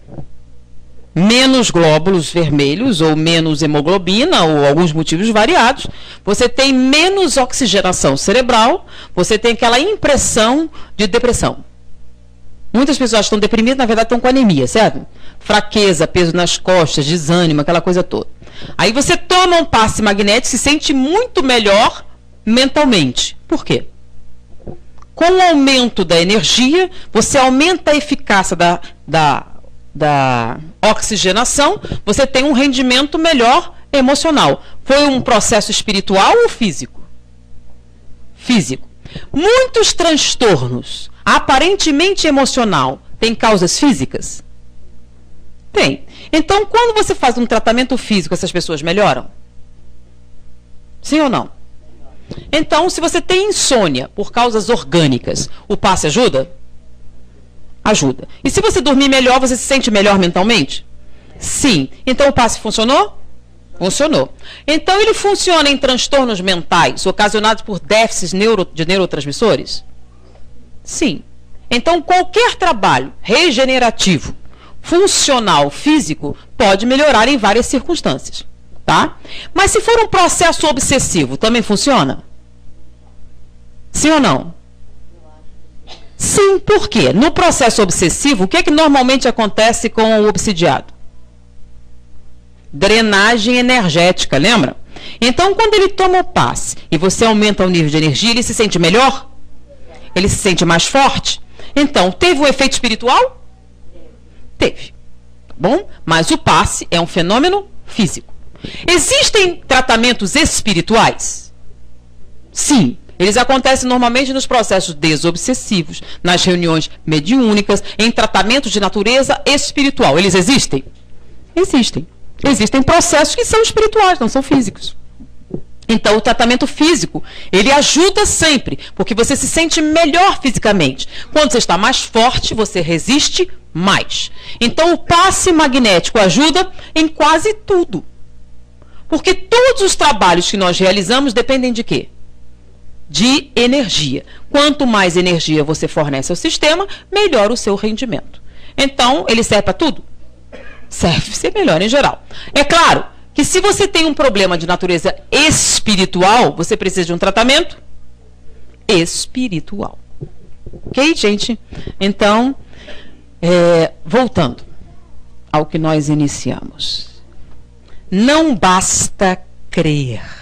Menos glóbulos vermelhos ou menos hemoglobina ou alguns motivos variados, você tem menos oxigenação cerebral, você tem aquela impressão de depressão. Muitas pessoas estão deprimidas, na verdade estão com anemia, certo? Fraqueza, peso nas costas, desânimo, aquela coisa toda. Aí você toma um passe magnético e se sente muito melhor mentalmente. Por quê? Com o aumento da energia, você aumenta a eficácia da oxigenação, você tem um rendimento melhor emocional. Foi um processo espiritual ou físico? Físico. Muitos transtornos, aparentemente emocional, têm causas físicas? Tem. Então, quando você faz um tratamento físico, essas pessoas melhoram? Sim ou não? Então, se você tem insônia por causas orgânicas, o passe ajuda? Ajuda. E se você dormir melhor, você se sente melhor mentalmente? Sim. Então o passe funcionou? Funcionou. Então ele funciona em transtornos mentais ocasionados por déficits de neurotransmissores? Sim. Então qualquer trabalho regenerativo, funcional, físico, pode melhorar em várias circunstâncias. Tá? Mas se for um processo obsessivo, também funciona? Sim ou não? Sim, por quê? No processo obsessivo, o que é que normalmente acontece com o obsidiado? Drenagem energética, lembra? Então, quando ele toma o passe e você aumenta o nível de energia, ele se sente melhor? Ele se sente mais forte? Então, teve um efeito espiritual? Teve. Tá bom? Mas o passe é um fenômeno físico. Existem tratamentos espirituais? Sim. Eles acontecem normalmente nos processos desobsessivos, nas reuniões mediúnicas, em tratamentos de natureza espiritual. Eles existem? Existem. Existem processos que são espirituais, não são físicos. Então, o tratamento físico, ele ajuda sempre, porque você se sente melhor fisicamente. Quando você está mais forte, você resiste mais. Então, o passe magnético ajuda em quase tudo. Porque todos os trabalhos que nós realizamos dependem de quê? De energia. Quanto mais energia você fornece ao sistema, melhor o seu rendimento. Então, ele serve para tudo? Serve, ser melhor em geral. É claro que se você tem um problema de natureza espiritual, você precisa de um tratamento espiritual. Ok, gente? Então, voltando ao que nós iniciamos. Não basta crer.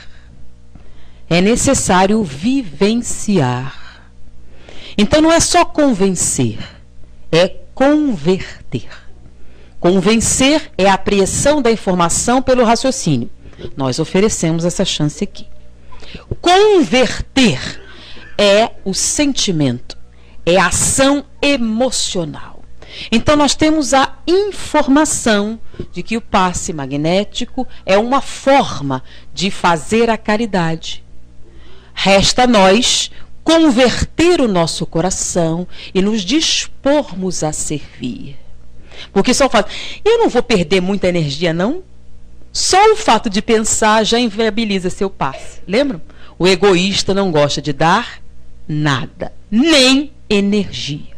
É necessário vivenciar. Então não é só convencer, é converter. Convencer é a apreensão da informação pelo raciocínio. Nós oferecemos essa chance aqui. Converter é o sentimento, é a ação emocional. Então nós temos a informação de que o passe magnético é uma forma de fazer a caridade. Resta a nós converter o nosso coração e nos dispormos a servir. Porque só o fato, eu não vou perder muita energia, não? Só o fato de pensar já inviabiliza seu passe. Lembram? O egoísta não gosta de dar nada, nem energia.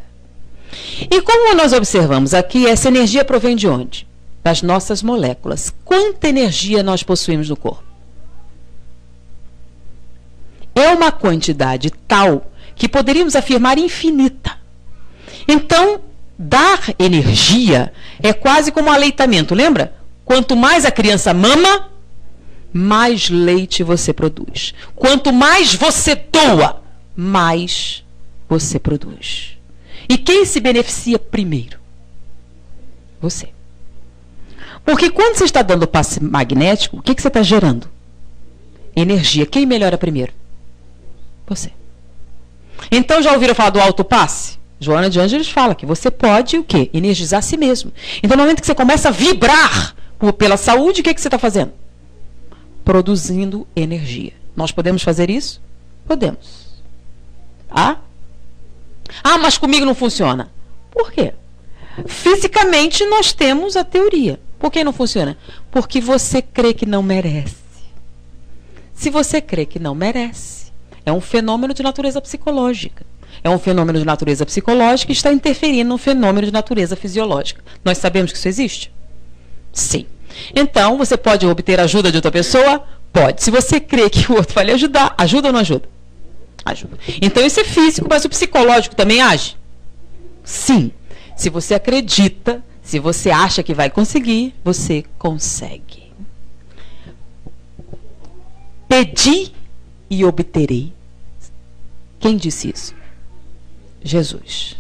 E como nós observamos aqui, essa energia provém de onde? Das nossas moléculas. Quanta energia nós possuímos no corpo? uma quantidade tal que poderíamos afirmar infinita. Então, dar energia é quase como um aleitamento, lembra? Quanto mais a criança mama, mais leite você produz. Quanto mais você doa, mais você produz. E quem se beneficia primeiro? Você. Porque quando você está dando passe magnético, o que você está gerando? Energia. Quem melhora primeiro? Você. Então já ouviram falar do autopasse? Joana de Ângeles fala que você pode o quê? Energizar a si mesmo. Então no momento que você começa a vibrar pela saúde, o que você está fazendo? Produzindo energia. Nós podemos fazer isso? Podemos. Ah, mas comigo não funciona. Por quê? Fisicamente nós temos a teoria. Por que não funciona? Porque você crê que não merece. Se você crê que não merece, é um fenômeno de natureza psicológica. É um fenômeno de natureza psicológica e está interferindo num fenômeno de natureza fisiológica. Nós sabemos que isso existe? Sim. Então, você pode obter ajuda de outra pessoa? Pode. Se você crê que o outro vai lhe ajudar, ajuda ou não ajuda? Ajuda. Então, isso é físico, mas o psicológico também age? Sim. Se você acredita, se você acha que vai conseguir, você consegue. Pedi e obterei. Quem disse isso? Jesus.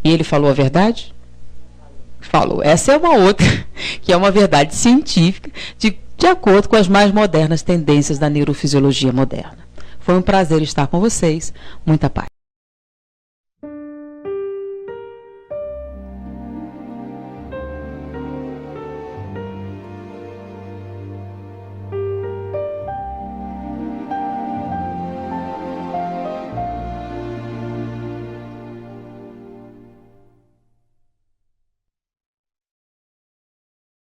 E ele falou a verdade? Falou. Essa é uma outra, que é uma verdade científica, de acordo com as mais modernas tendências da neurofisiologia moderna. Foi um prazer estar com vocês. Muita paz.